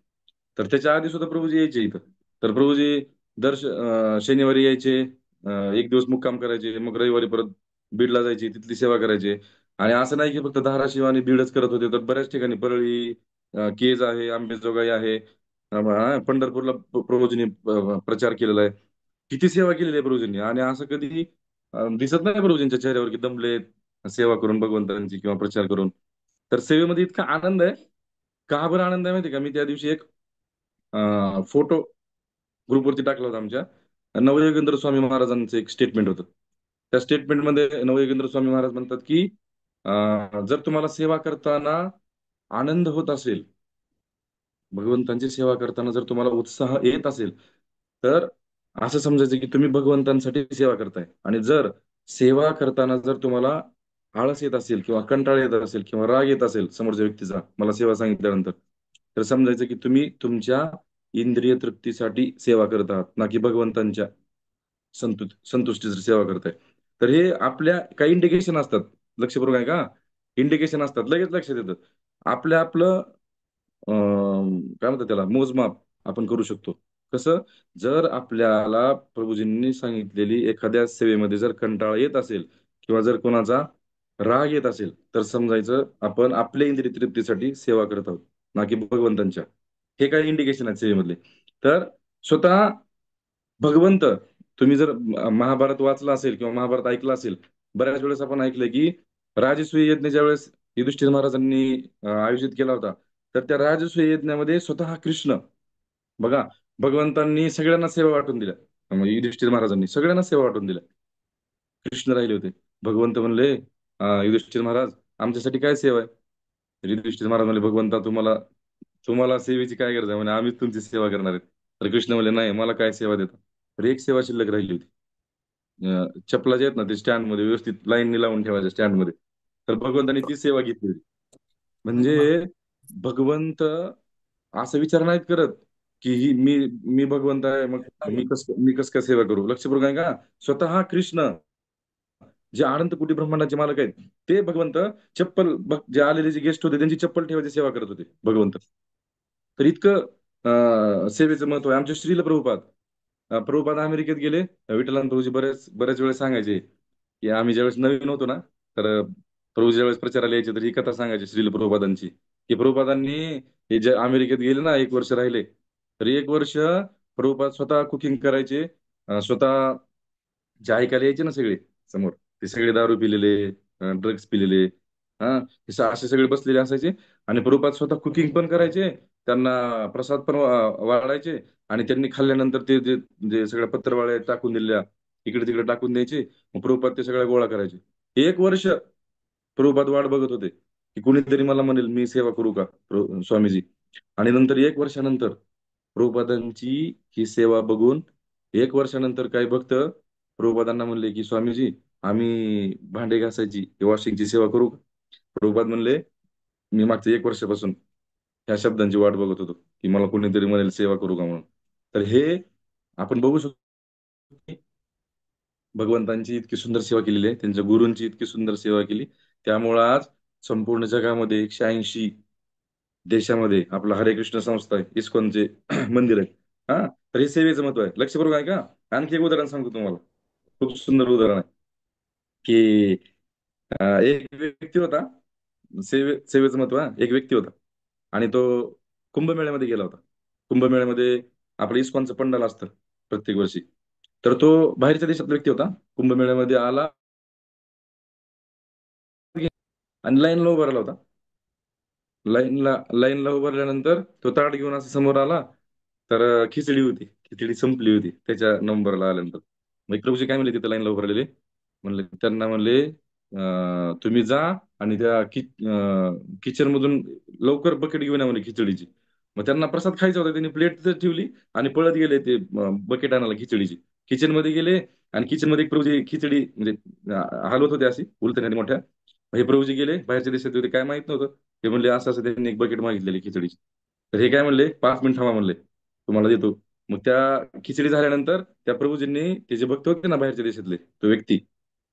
तर त्याच्या आधी सुद्धा प्रभूजी यायचे इथं. तर प्रभूजी शनिवारी यायचे, एक दिवस मुक्काम करायचे, मग रविवारी परत बीडला जायचे, तिथली सेवा करायचे. आणि असं नाही की फक्त धाराशिव आणि बीडच करत होते, तर बऱ्याच ठिकाणी परळी, केज आहे, आंबेजोगाई आहे, पंढरपूरला प्रभूजींनी प्रचार केलेला आहे. किती सेवा केलेली आहे प्रभूजींनी, आणि असं कधी दिसत नाही प्रभूजींच्या चेहऱ्यावर की दमलेत सेवा करून भगवंतांची किंवा प्रचार करून. तर सेवेमध्ये इतका आनंद आहे. का बरं आनंद आहे माहिती आहे का? मी त्या दिवशी एक फोटो ग्रुपवरती टाकला होता आमच्या. नवयोगेंद्र स्वामी महाराजांचं एक स्टेटमेंट होतं. त्या स्टेटमेंटमध्ये नवयोगेंद्र स्वामी महाराज म्हणतात की जर तुम्हाला सेवा करताना आनंद होत असेल, भगवंतांची सेवा करताना जर तुम्हाला उत्साह येत असेल, तर असं समजायचं की तुम्ही भगवंतांसाठी सेवा करताय. आणि जर सेवा करताना जर तुम्हाला आळस येत असेल किंवा कंटाळा येत असेल किंवा राग येत असेल समोरच्या व्यक्तीचा मला सेवा सांगितल्यानंतर, तर समजायचं की तुम्ही तुमच्या इंद्रिय तृप्तीसाठी सेवा करत आहात, ना की भगवंतांच्या संतुष्टीची सेवा करताय. तर हे आपल्या काही इंडिकेशन असतात. लक्षपूर्वक आहे का? इंडिकेशन असतात, लगेच लक्षात येतं. आपलं काय म्हणतात त्याला, मोजमाप आपण करू शकतो. कसं? जर आपल्याला प्रभूजींनी सांगितलेली एखाद्या सेवेमध्ये जर कंटाळा येत असेल किंवा जर कोणाचा राग येत असेल, तर समजायचं आपण आपल्या इंद्रिय तृप्तीसाठी सेवा करत आहोत, ना की भगवंतांच्या. हे काही इंडिकेशन आहेत सेवेमधले. तर स्वतः भगवंत, तुम्ही जर महाभारत वाचला असेल किंवा महाभारत ऐकलं असेल, बऱ्याच वेळेस आपण ऐकलंय की राजसूय यज्ञ ज्या वेळेस युधिष्ठिर महाराजांनी आयोजित केला होता, तर त्या राजसूय यज्ञामध्ये स्वतः कृष्ण, बघा, भगवंतांनी सगळ्यांना सेवा वाटून दिल्या. म्हणजे युधिष्ठिर महाराजांनी सगळ्यांना सेवा वाटून दिल्या. कृष्ण राहिले होते. भगवंत म्हणले, युधिष्ठिर महाराज, आमच्यासाठी काय सेवा आहे?" तर युधिष्ठिर महाराज म्हणले, "भगवंता, तुम्हाला तुम्हाला सेवेची काय गरज आहे?" म्हणे, "आम्हीच तुमची सेवा करणार आहेत." तर कृष्ण म्हणले, "नाही, मला काय सेवा देता?" तर एक सेवा शिल्लक राहिली होती. चपला जे आहेत ना, ते स्टँड मध्ये व्यवस्थित लाईनने लावून ठेवायच्या स्टँड मध्ये. तर भगवंतानी ती सेवा घेतली होती. म्हणजे वा. भगवंत असं विचार नाहीत करत की मी भगवंत आहे, मग मी कस काय सेवा करू. लक्षपूर्वक आहे का? स्वतः कृष्ण, जे अनंत कोटी ब्रह्मांडाचे मालक आहेत, ते भगवंत जे आलेले जे गेस्ट होते त्यांची चप्पल ठेवायची सेवा करत होते भगवंत. तर इतकं सेवेचं महत्व आहे. आमचे श्रील प्रभुपाद, प्रभुपाद अमेरिकेत गेले. विठ्ठलान प्रभूजी बरेच बरेच वेळेस सांगायचे की आम्ही ज्यावेळेस नवीन होतो ना, तर प्रभू ज्यावेळेस प्रचाराला यायचे, तर ही कथा सांगायची श्रील प्रभुपादांची, की प्रभुपादांनी हे जे अमेरिकेत गेले ना, 1 वर्ष राहिले, तर 1 वर्ष प्रभुपाद स्वतः कुकिंग करायचे, स्वतः जे ऐकायला यायचे ना सगळे समोर, ते सगळे दारू पिलेले, ड्रग्ज पिलेले, हा, असे सगळे बसलेले असायचे. आणि प्रभुपाद स्वतः कुकिंग पण करायचे, त्यांना प्रसाद पण वाढायचे. आणि त्यांनी खाल्ल्यानंतर ते जे जे सगळ्या पत्रवाळ्या टाकून दिलेल्या इकडे तिकडे टाकून द्यायचे. मग प्रभुपाद ते सगळ्या गोळा करायचे. 1 वर्ष प्रभुपाद वाट बघत होते की कुणीतरी मला म्हणेल मी सेवा करू का, स्वामीजी. आणि नंतर 1 वर्षानंतर प्रभुपादांची ही सेवा बघून, 1 वर्षानंतर काही भक्त प्रभुपादांना म्हणले की स्वामीजी, आम्ही भांडे घासायची वॉशिंगची सेवा करू का? प्रभुपाद म्हणले, मी मागच्या 1 वर्षापासून ह्या शब्दांची वाट बघत होतो की मला कोणीतरी म्हणेल सेवा करू का म्हणून. तर हे आपण बघू शकतो की भगवंतांची इतकी सुंदर सेवा केलेली आहे, त्यांच्या गुरूंची इतकी सुंदर सेवा केली. त्यामुळं आज संपूर्ण जगामध्ये 180 देशामध्ये आपलं हरे कृष्ण संस्था आहे, इस्कॉनचे मंदिर आहे. हा, तर हे सेवेचं महत्व आहे. लक्षपूर्वक आहे का? आणखी एक उदाहरण सांगतो तुम्हाला, खूप सुंदर उदाहरण आहे की एक व्यक्ती होता. सेवेचं महत्व, हा, एक व्यक्ती होता आणि तो कुंभमेळ्यामध्ये गेला होता. कुंभमेळ्यामध्ये आपलं इस्कॉनचं पंडाल असतं प्रत्येक वर्षी. तर तो बाहेरच्या देशातला व्यक्ती होता, कुंभमेळ्यामध्ये आला आणि लाईनला उभा राहिला होता. लाईनला उभारल्यानंतर तो ताट घेऊन असं समोर आला, तर खिचडी होती, खिचडी संपली होती त्याच्या नंबरला आल्यानंतर. मग प्रभूजी काय म्हणले तिथे लाईनला उभारलेले, म्हणले त्यांना म्हणले तुम्ही जा आणि त्या किचन मधून लवकर बकेट घेऊन या म्हणे खिचडीची. मग त्यांना प्रसाद खायचा होता, त्यांनी प्लेट तिथं ठेवली आणि पळत गेले ते बकेट आणायला खिचडीची. किचन मध्ये गेले आणि किचन मध्ये एक प्रभूजी खिचडी म्हणजे हलवत होते अशी उलथण्याने मोठ्या. हे प्रभूजी गेले, बाहेरच्या देशात होते, काय माहित नव्हतं. ते म्हणले असं असं त्यांनी एक बकेट मागितलेली खिचडीची. तर हे काय म्हणले, 5 मिनिट थांबा म्हणले, तुम्हाला देतो. मग त्या खिचडी झाल्यानंतर त्या प्रभूजींनी ते जे भक्त होते ना बाहेरच्या देशातले, तो व्यक्ती,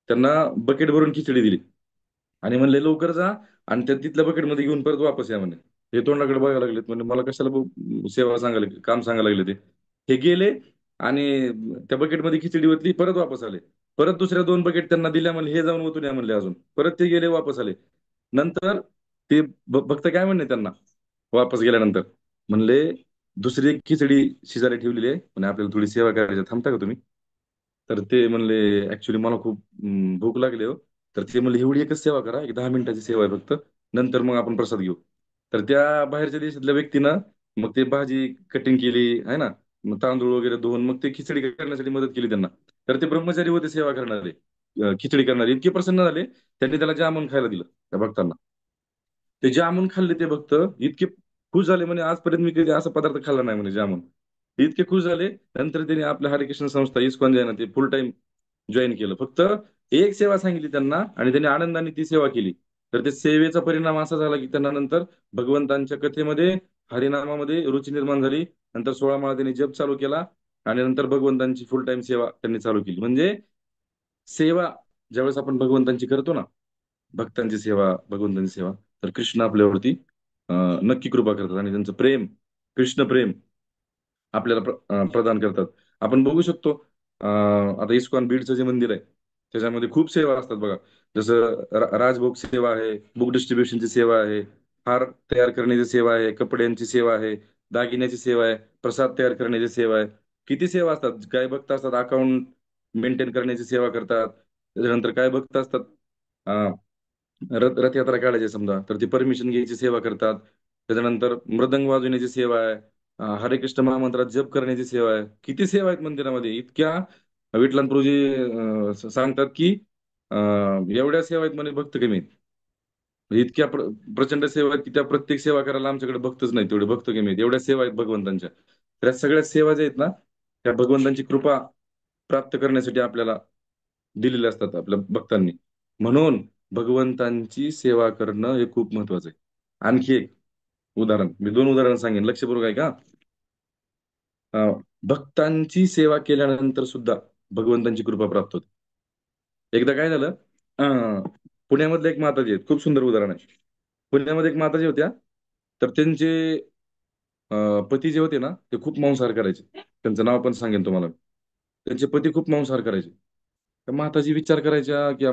त्यांना बकेट भरून खिचडी दिली आणि म्हणले लवकर जा आणि त्या तिथल्या बकेटमध्ये घेऊन परत वापस या म्हणे. हे तोंडाकडे बघायला लागलेत, म्हणजे मला कशाला सेवा सांगायला काम सांगायला लागले ते. हे गेले आणि त्या बकेटमध्ये खिचडी होती, परत वापस आले. परत दुसऱ्या 2 बकेट त्यांना दिल्या, म्हणले हे जाऊन ओतून या म्हणले अजून. परत ते गेले, वापस आले. नंतर ते भक्त काय म्हणले त्यांना वापस गेल्यानंतर, म्हणले दुसरी एक खिचडी शिजायला ठेवलेली आहे आणि आपल्याला थोडी सेवा करायची आहे, थांबता का तुम्ही? तर ते म्हणले ऍक्च्युली मला खूप भूक लागली हो. तर ते म्हणले एवढी एकच सेवा करा, एक 10 मिनिटाची सेवा आहे फक्त, नंतर मग आपण प्रसाद घेऊ. तर त्या बाहेरच्या देशातल्या व्यक्तीनं मग ते भाजी कटिंग केली आहे ना, मग तांदूळ वगैरे धुवून मग ते खिचडी करण्यासाठी मदत केली त्यांना. तर ते ब्रह्मचारी होते सेवा करणारे, खिचडी करणारे, इतके प्रसन्न झाले. त्यांनी त्याला जामून खायला दिलं त्या भक्तांना. ते जामून खाल्ले ते भक्त, इतके खुश झाले म्हणे आजपर्यंत मी कधी असा पदार्थ खाल्ला नाही म्हणे जामून. इतके खुश झाले. नंतर त्यांनी आपल्या हरिकृष्ण संस्था इस्कॉन जे आहे ना ते फुल टाइम जॉईन केलं. फक्त एक सेवा सांगितली त्यांना आणि त्यांनी आनंदाने ती सेवा केली. तर ते सेवेचा परिणाम असा झाला की त्यांना नंतर भगवंतांच्या कथेमध्ये, हरिनामामध्ये रुची निर्माण झाली. नंतर 16 माळा त्यांनी जप चालू केला आणि नंतर भगवंतांची फुल टाइम सेवा त्यांनी चालू केली. म्हणजे सेवा ज्यावेळेस आपण भगवंतांची करतो ना, भक्तांची सेवा, भगवंतांची सेवा, तर कृष्ण आपल्यावरती नक्की कृपा करतात आणि त्यांचं प्रेम, कृष्ण प्रेम आपल्याला प्रदान करतात. आपण बघू शकतो आता इस्कॉन बीडचं जे मंदिर आहे त्याच्यामध्ये खूप सेवा असतात बघा. जसं राजभोग सेवा आहे, बुक डिस्ट्रीब्युशनची सेवा आहे, हार तयार करण्याची सेवा आहे, कपड्यांची सेवा आहे, दागिन्याची सेवा आहे, प्रसाद तयार करण्याची सेवा आहे. किती सेवा असतात. काय भक्त असतात अकाउंट मेंटेन करण्याची सेवा करतात. त्याच्यानंतर काय भक्त असतात रथयात्रा काढायची समजा तर ती परमिशन घ्यायची सेवा करतात. त्याच्यानंतर मृदंग वाजवण्याची सेवा आहे, हरे कृष्ण महामंत्रात जप करण्याची सेवा आहे. किती सेवा आहेत मंदिरामध्ये इतक्या. विठ्ठलप्रभूजी सांगतात की एवढ्या सेवा आहेत म्हणे, भक्त कमी आहेत. म्हणजे इतक्या प्रचंड सेवा आहेत की त्या प्रत्येक सेवा करायला आमच्याकडे भक्तच नाही, तेवढे भक्त कमी आहेत. एवढ्या सेवा आहेत भगवंतांच्या. तर या सगळ्या सेवा ज्या आहेत ना, त्या भगवंतांची कृपा प्राप्त करण्यासाठी आपल्याला दिलेले असतात आपल्या भक्तांनी. म्हणून भगवंतांची सेवा करणं हे खूप महत्वाचं आहे. आणखी एक उदाहरण, मी 2 उदाहरण सांगेन, लक्षपूर्वक आहे का? भक्तांची सेवा केल्यानंतर सुद्धा भगवंतांची कृपा प्राप्त होते. एकदा काय झालं, अं, पुण्यामधले एक माताजी आहेत, खूप सुंदर उदाहरण आहे. पुण्यामध्ये एक माताजी होत्या. तर त्यांचे पती जे होते ना ते खूप मांसाहार करायचे. त्यांचं नाव पण सांगेन तुम्हाला. त्यांचे पती खूप मांसाहार करायचे. तर माताजी विचार करायच्या की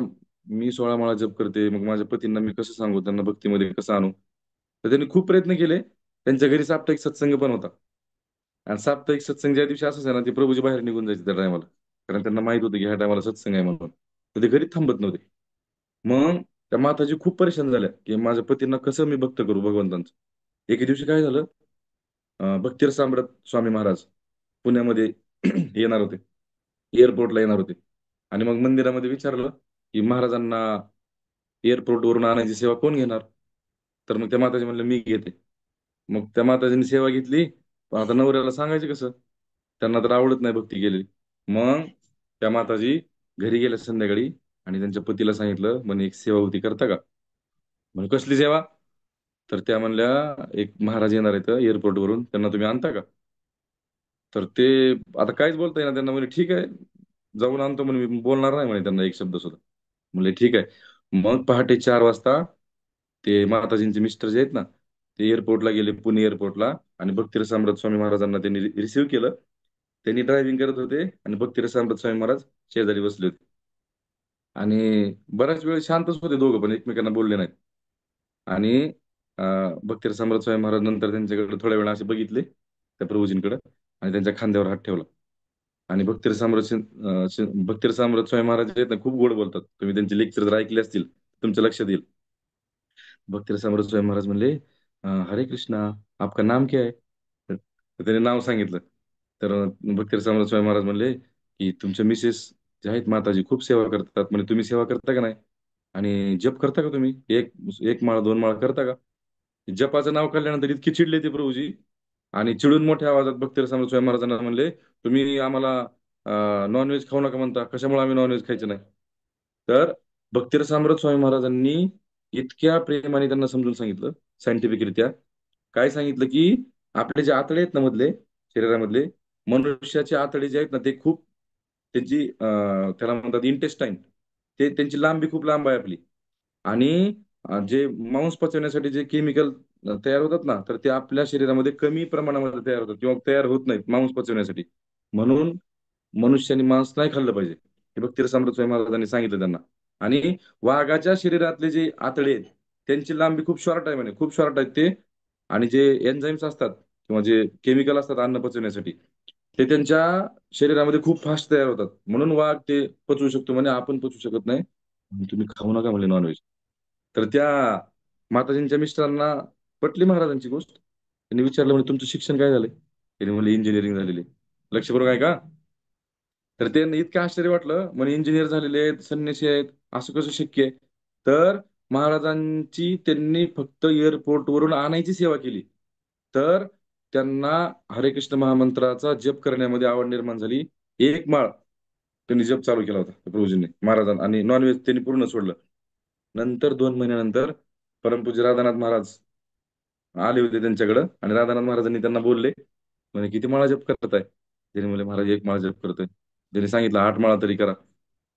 मी 16 माळा जप करते, मग माझ्या पतींना मी कसं सांगू, त्यांना भक्तीमध्ये कसं आणू. तर त्यांनी खूप प्रयत्न केले. त्यांच्या घरी साप्ताहिक सत्संग पण होता. आणि साप्ताहिक सत्संग ज्या दिवशी असायचा ना, ते प्रभूजी बाहेर निघून जायचे त्या टायमाला. कारण त्यांना माहित होतं की ह्या टायमाला सत्संग आहे म्हणून. तर ते घरी थांबत नव्हते. मग त्या माताजी खूप परेशान झाल्या की माझ्या पतींना कसं मी भक्त करू भगवंतांचं. एके दिवशी काय झालं, भक्तीर साम्राट स्वामी महाराज पुण्यामध्ये येणार होते, एअरपोर्टला येणार होते. आणि मग मंदिरामध्ये विचारलं की महाराजांना एअरपोर्ट वरून आणायची सेवा कोण घेणार. तर मग त्या माताजी म्हणलं मी घेते. मग त्या माताजींनी सेवा घेतली. पण आता नवऱ्याला सांगायचं कसं, त्यांना तर आवडत नाही भक्ती केलेली. मग त्या माताजी घरी गेल्या संध्याकाळी आणि त्यांच्या पतीला सांगितलं, म्हणे एक सेवा होती करता का. म्हणजे कसली सेवा. तर त्या म्हणल्या एक महाराज येणार आहेत एअरपोर्ट वरून, त्यांना तुम्ही आणता का. तर ते आता काहीच बोलता येईना त्यांना, म्हणे ठीक आहे जाऊन आणतो म्हणे, मी बोलणार नाही म्हणे त्यांना एक शब्द सुद्धा. म्हणले ठीक आहे. मग पहाटे 4 वाजता ते माताजींचे मिस्टर जे आहेत ना, ते एअरपोर्टला गेले, पुणे एअरपोर्टला. आणि भक्तीर सम्राट स्वामी महाराजांना त्यांनी रिसिव्ह केलं. त्यांनी ड्रायव्हिंग करत होते आणि भक्तीर सम्राट स्वामी महाराज शेजारी बसले होते. आणि बराच वेळ शांतच होते दोघं पण, एकमेकांना बोलले नाहीत. आणि भक्तीर सम्राट स्वामी महाराज नंतर त्यांच्याकडे थोड्या वेळा असे बघितले त्या प्रभूजींकडे आणि त्यांच्या खांद्यावर हात ठेवला. आणि भक्तीर सम्राट स्वामी महाराज जे आहेत ना खूप गोड बोलतात, तुम्ही त्यांचे लेक्चर जर ऐकले असतील तुमच्या लक्षात येईल. भक्तीर सम्राट स्वामी महाराज म्हणले, हरे कृष्णा, आपका नाम क्या है. तर त्याने नाव सांगितलं. तर भक्तीर सम्राट स्वामी महाराज म्हणले की तुमच्या मिसेस जे आहेत माताजी खूप सेवा करतात म्हणे, तुम्ही सेवा करता का नाही. आणि जप करता का तुम्ही? एक एक माळ, दोन माळ करता का? जपाचं नाव काढल्यानंतर इतके चिडले ते प्रभूजी, आणि चिडून मोठ्या आवाजात भक्ती स्वामी महाराजांना म्हणले, तुम्ही आम्हाला नॉनव्हेज खाऊ नका म्हणता, कशामुळे आम्ही नॉनव्हेज खायचं नाही? तर भक्ती सम्राट स्वामी महाराजांनी इतक्या प्रेमाने त्यांना समजून सांगितलं, सायंटिफिकरित्या. काय सांगितलं की आपले जे आतडे आहेत ना मधले, शरीरामधले, मनुष्याचे आतडे जे आहेत ना ते खूप, त्यांची त्याला म्हणतात इंटेस्टाईन, ते त्यांची लांबी खूप लांब आहे आपली. आणि जे मांस पचवण्यासाठी जे केमिकल तयार होतात ना, तर ते आपल्या शरीरामध्ये कमी प्रमाणामध्ये तयार होतात किंवा तयार होत नाहीत मांस पचवण्यासाठी. म्हणून मनुष्याने मांस नाही खाल्लं पाहिजे, हे भक्ती सम्राट स्वामी महाराजांनी सांगितलं त्यांना. आणि वाघाच्या शरीरातले जे आतडे आहेत, त्यांची लांबी खूप शॉर्ट आहे म्हणे, खूप शॉर्ट आहेत ते. आणि जे एन्झाईम्स असतात किंवा जे केमिकल असतात अन्न पचवण्यासाठी, ते त्यांच्या शरीरामध्ये खूप फास्ट तयार होतात. म्हणून वाघ ते पचवू शकतो म्हणे, आपण पचवू शकत नाही. तुम्ही खाऊ नका म्हणले नॉनव्हेज. तर त्या माताजींच्या मिस्टरांना पटली महाराजांची गोष्ट. त्यांनी विचारलं, म्हणजे तुमचं शिक्षण काय झालंय? त्यांनी म्हणले इंजिनिअरिंग झालेले. लक्ष बरोबर आहे का? तर त्यांना इतकं आश्चर्य वाटलं, म्हणे इंजिनियर झालेले आहेत, संन्यासी आहेत, असं कसं शक्य आहे? तर महाराजांची त्यांनी फक्त एअरपोर्ट वरून आणायची सेवा केली, तर त्यांना हरे कृष्ण महामंत्राचा जप करण्यामध्ये आवड निर्माण झाली. एक माळ त्यांनी जप चालू केला होता त्या प्रभूजींनी महाराजांना, आणि नॉनव्हेज त्यांनी पूर्ण सोडलं. नंतर 2 महिन्यानंतर परमपूज्य राधानाथ महाराज आले होते त्यांच्याकडं, आणि राधानाथ महाराजांनी त्यांना बोलले, म्हणे किती माळा जप करताय? त्यांनी म्हणले, महाराज एक माळा जप करतोय. त्यांनी सांगितलं 8 माळा तरी करा.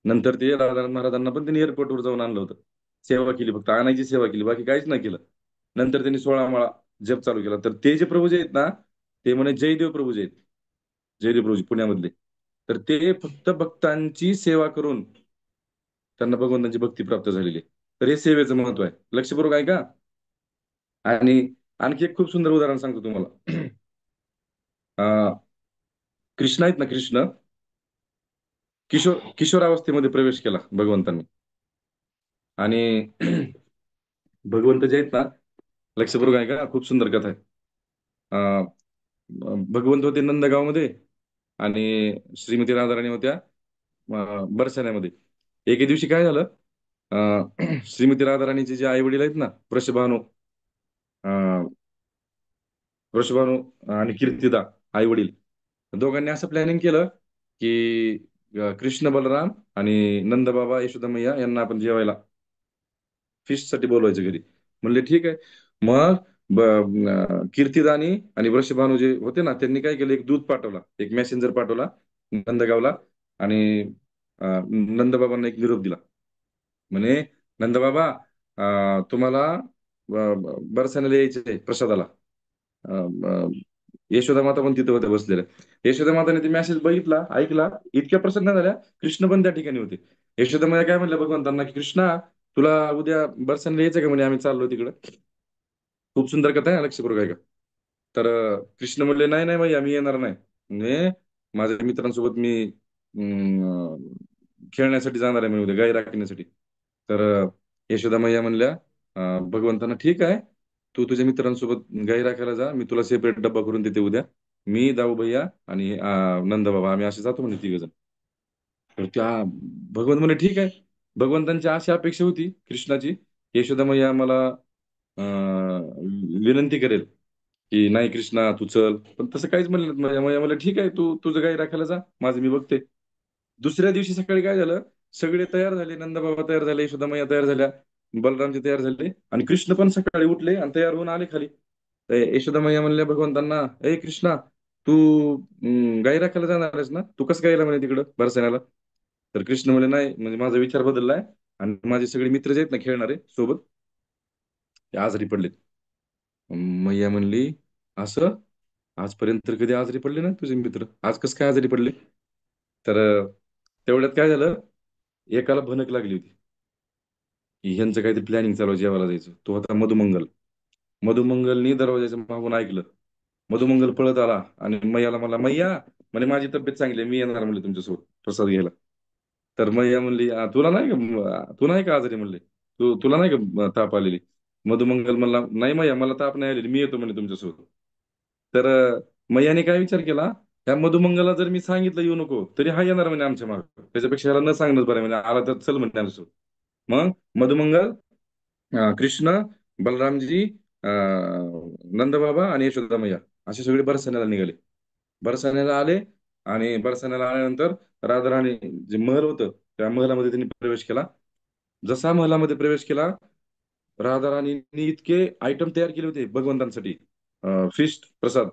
नंतर ते राधानाथ महाराजांना पण त्यांनी एअरपोर्टवर जाऊन आणलं होतं. सेवा केली, फक्त आणायची सेवा केली, बाकी काहीच नाही केलं. नंतर त्यांनी 16 माळा जप चालू केला. तर ते जे प्रभू जे आहेत ना, ते म्हणे जयदेव प्रभू जे आहेत, जयदेव प्रभूजी पुण्यामधले, तर ते फक्त भक्तांची सेवा करून त्यांना भगवंतांची भक्ती प्राप्त झालेली आहे. तर हे सेवेचं महत्व आहे. लक्षपूर्वक आहे का? आणि आणखी एक खूप सुंदर उदाहरण सांगतो तुम्हाला. अं, कृष्ण आहेत ना, कृष्ण किशोरावस्थेमध्ये प्रवेश केला भगवंतांनी. आणि भगवंत जे आहेत ना, लक्षपूर्वक आहे का? खूप सुंदर कथा आहे. अं, भगवंत होते नंदगावमध्ये, आणि श्रीमती राधाराणी होत्या बरसाण्यामध्ये. एके दिवशी काय झालं, श्रीमती राधाराणीचे जे आई वडील आहेत ना, वृषभानू आणि कीर्तिदा, आई वडील, दोघांनी असं प्लॅनिंग केलं की कृष्ण बलराम आणि नंदबाबा यशोदा मैया यांना आपण जेवायला फिश साठी बोलवायचं घरी. म्हणले ठीक आहे. मग कीर्तिदानी आणि वृषभानू जे होते ना, त्यांनी काय केलं, एक दूत पाठवला, एक मेसेंजर पाठवला नंदगावला. आणि नंदबाबांना एक निरोप दिला, म्हणे नंदबाबा, तुम्हाला बरसाण्याला यायचंय प्रसादाला. यशोदा माता पण तिथे होत्या बसलेल्या. यशोदा माताने ते मेसेज बघितला, ऐकला, इतक्या प्रसन्न झाल्या. कृष्ण पण त्या ठिकाणी होते. यशोदा माता काय म्हणल्या भगवंतांना की कृष्णा, तुला उद्या बरसाण्याला यायचं का? म्हणे आम्ही चाललो तिकडं. खूप सुंदर कथा आहे, लक्षपूर्वक आहे का? तर कृष्ण म्हणले, नाही नाही भाई, आम्ही येणार नाही. म्हणजे माझ्या मित्रांसोबत मी खेळण्यासाठी जाणार आहे, मी उद्या गाई राखण्यासाठी. तर यशोदा मैया म्हणल्या भगवंतांना, ठीक आहे, तू तुझ्या मित्रांसोबत गाई राखायला जा, मी तुला सेपरेट डब्बा करून देते उद्या. मी, दाऊ भैया आणि नंदबाबा, आम्ही असे जातो म्हणे 3 जण. तर त्या भगवंत म्हणे ठीक आहे. भगवंतांची अशी अपेक्षा होती कृष्णाची, यशोदा मैया मला विनंती करेल की नाही कृष्णा तू चल, पण तसं काहीच म्हणलं नाही. मैया मला ठीक आहे, तू तुझं गाई राखायला जा, माझं मी बघते. दुसऱ्या दिवशी सकाळी काय झालं, सगळे तयार झाले, नंदबाबा तयार झाले, यशोदा मैया तयार झाल्या, बलरामजी तयार झाले, आणि कृष्ण पण सकाळी उठले आणि तयार होऊन आले खाली. तर यशोदा मैया म्हणल्या भगवंतांना, ए कृष्णा, तू गाई राखायला जाणार आहेस ना, तू कसं गायला म्हणे तिकडं बरसाण्याला? तर कृष्ण म्हणे, नाही, म्हणजे माझा विचार बदललाय, आणि माझे सगळे मित्र जे आहेत ना खेळणारे सोबत, ते आजारी पडलेत. मैया म्हणली, असं? आजपर्यंत तर कधी आजारी पडले ना तुझे मित्र, आज कसं काय आजारी पडले? तर तेवढ्यात काय झालं, एकाला भनक लागली होती की ह्यांचं काहीतरी प्लॅनिंग चालू आहे, जेवायला जायचं. तो होता मधुमंगल. मधुमंगलनी दरवाजाच्या मागून ऐकलं. मधुमंगल पळत आला आणि मैयाला म्हणला, मैया, म्हणे माझी तब्येत चांगली आहे, मी येणार म्हणले तुमच्यासोबत प्रसाद घ्यायला. तर मैया म्हणली, तुला नाही का, तू नाही का आजारी म्हणले, तुला नाही का ताप आलेली? मधुमंगल म्हणला, नाही मैया, मला ताप नाही आलेली, मी येतो म्हणे तुमच्यासोबत. तर मैयाने काय विचार केला, त्या मधुमंगलला जर मी सांगितलं येऊ नको, तरी हा येणार म्हणे आमच्या मागे, त्याच्यापेक्षा ह्याला न सांगणंच बरं आहे. म्हणे आला तर चल म्हणे आमच्यासोबत. मग मधुमंगल, कृष्ण, बलरामजी, नंदबाबा आणि यशोदा मैया असे सगळे बरसाण्याला निघाले. बरसाण्याला आले आणि बरसाण्याला आल्यानंतर राधाराणी, जे महल होतं त्या महलामध्ये त्यांनी प्रवेश केला. जसा महलामध्ये प्रवेश केला, राधाराणींनी इतके आयटम तयार केले होते भगवंतांसाठी, फिस्ट प्रसाद.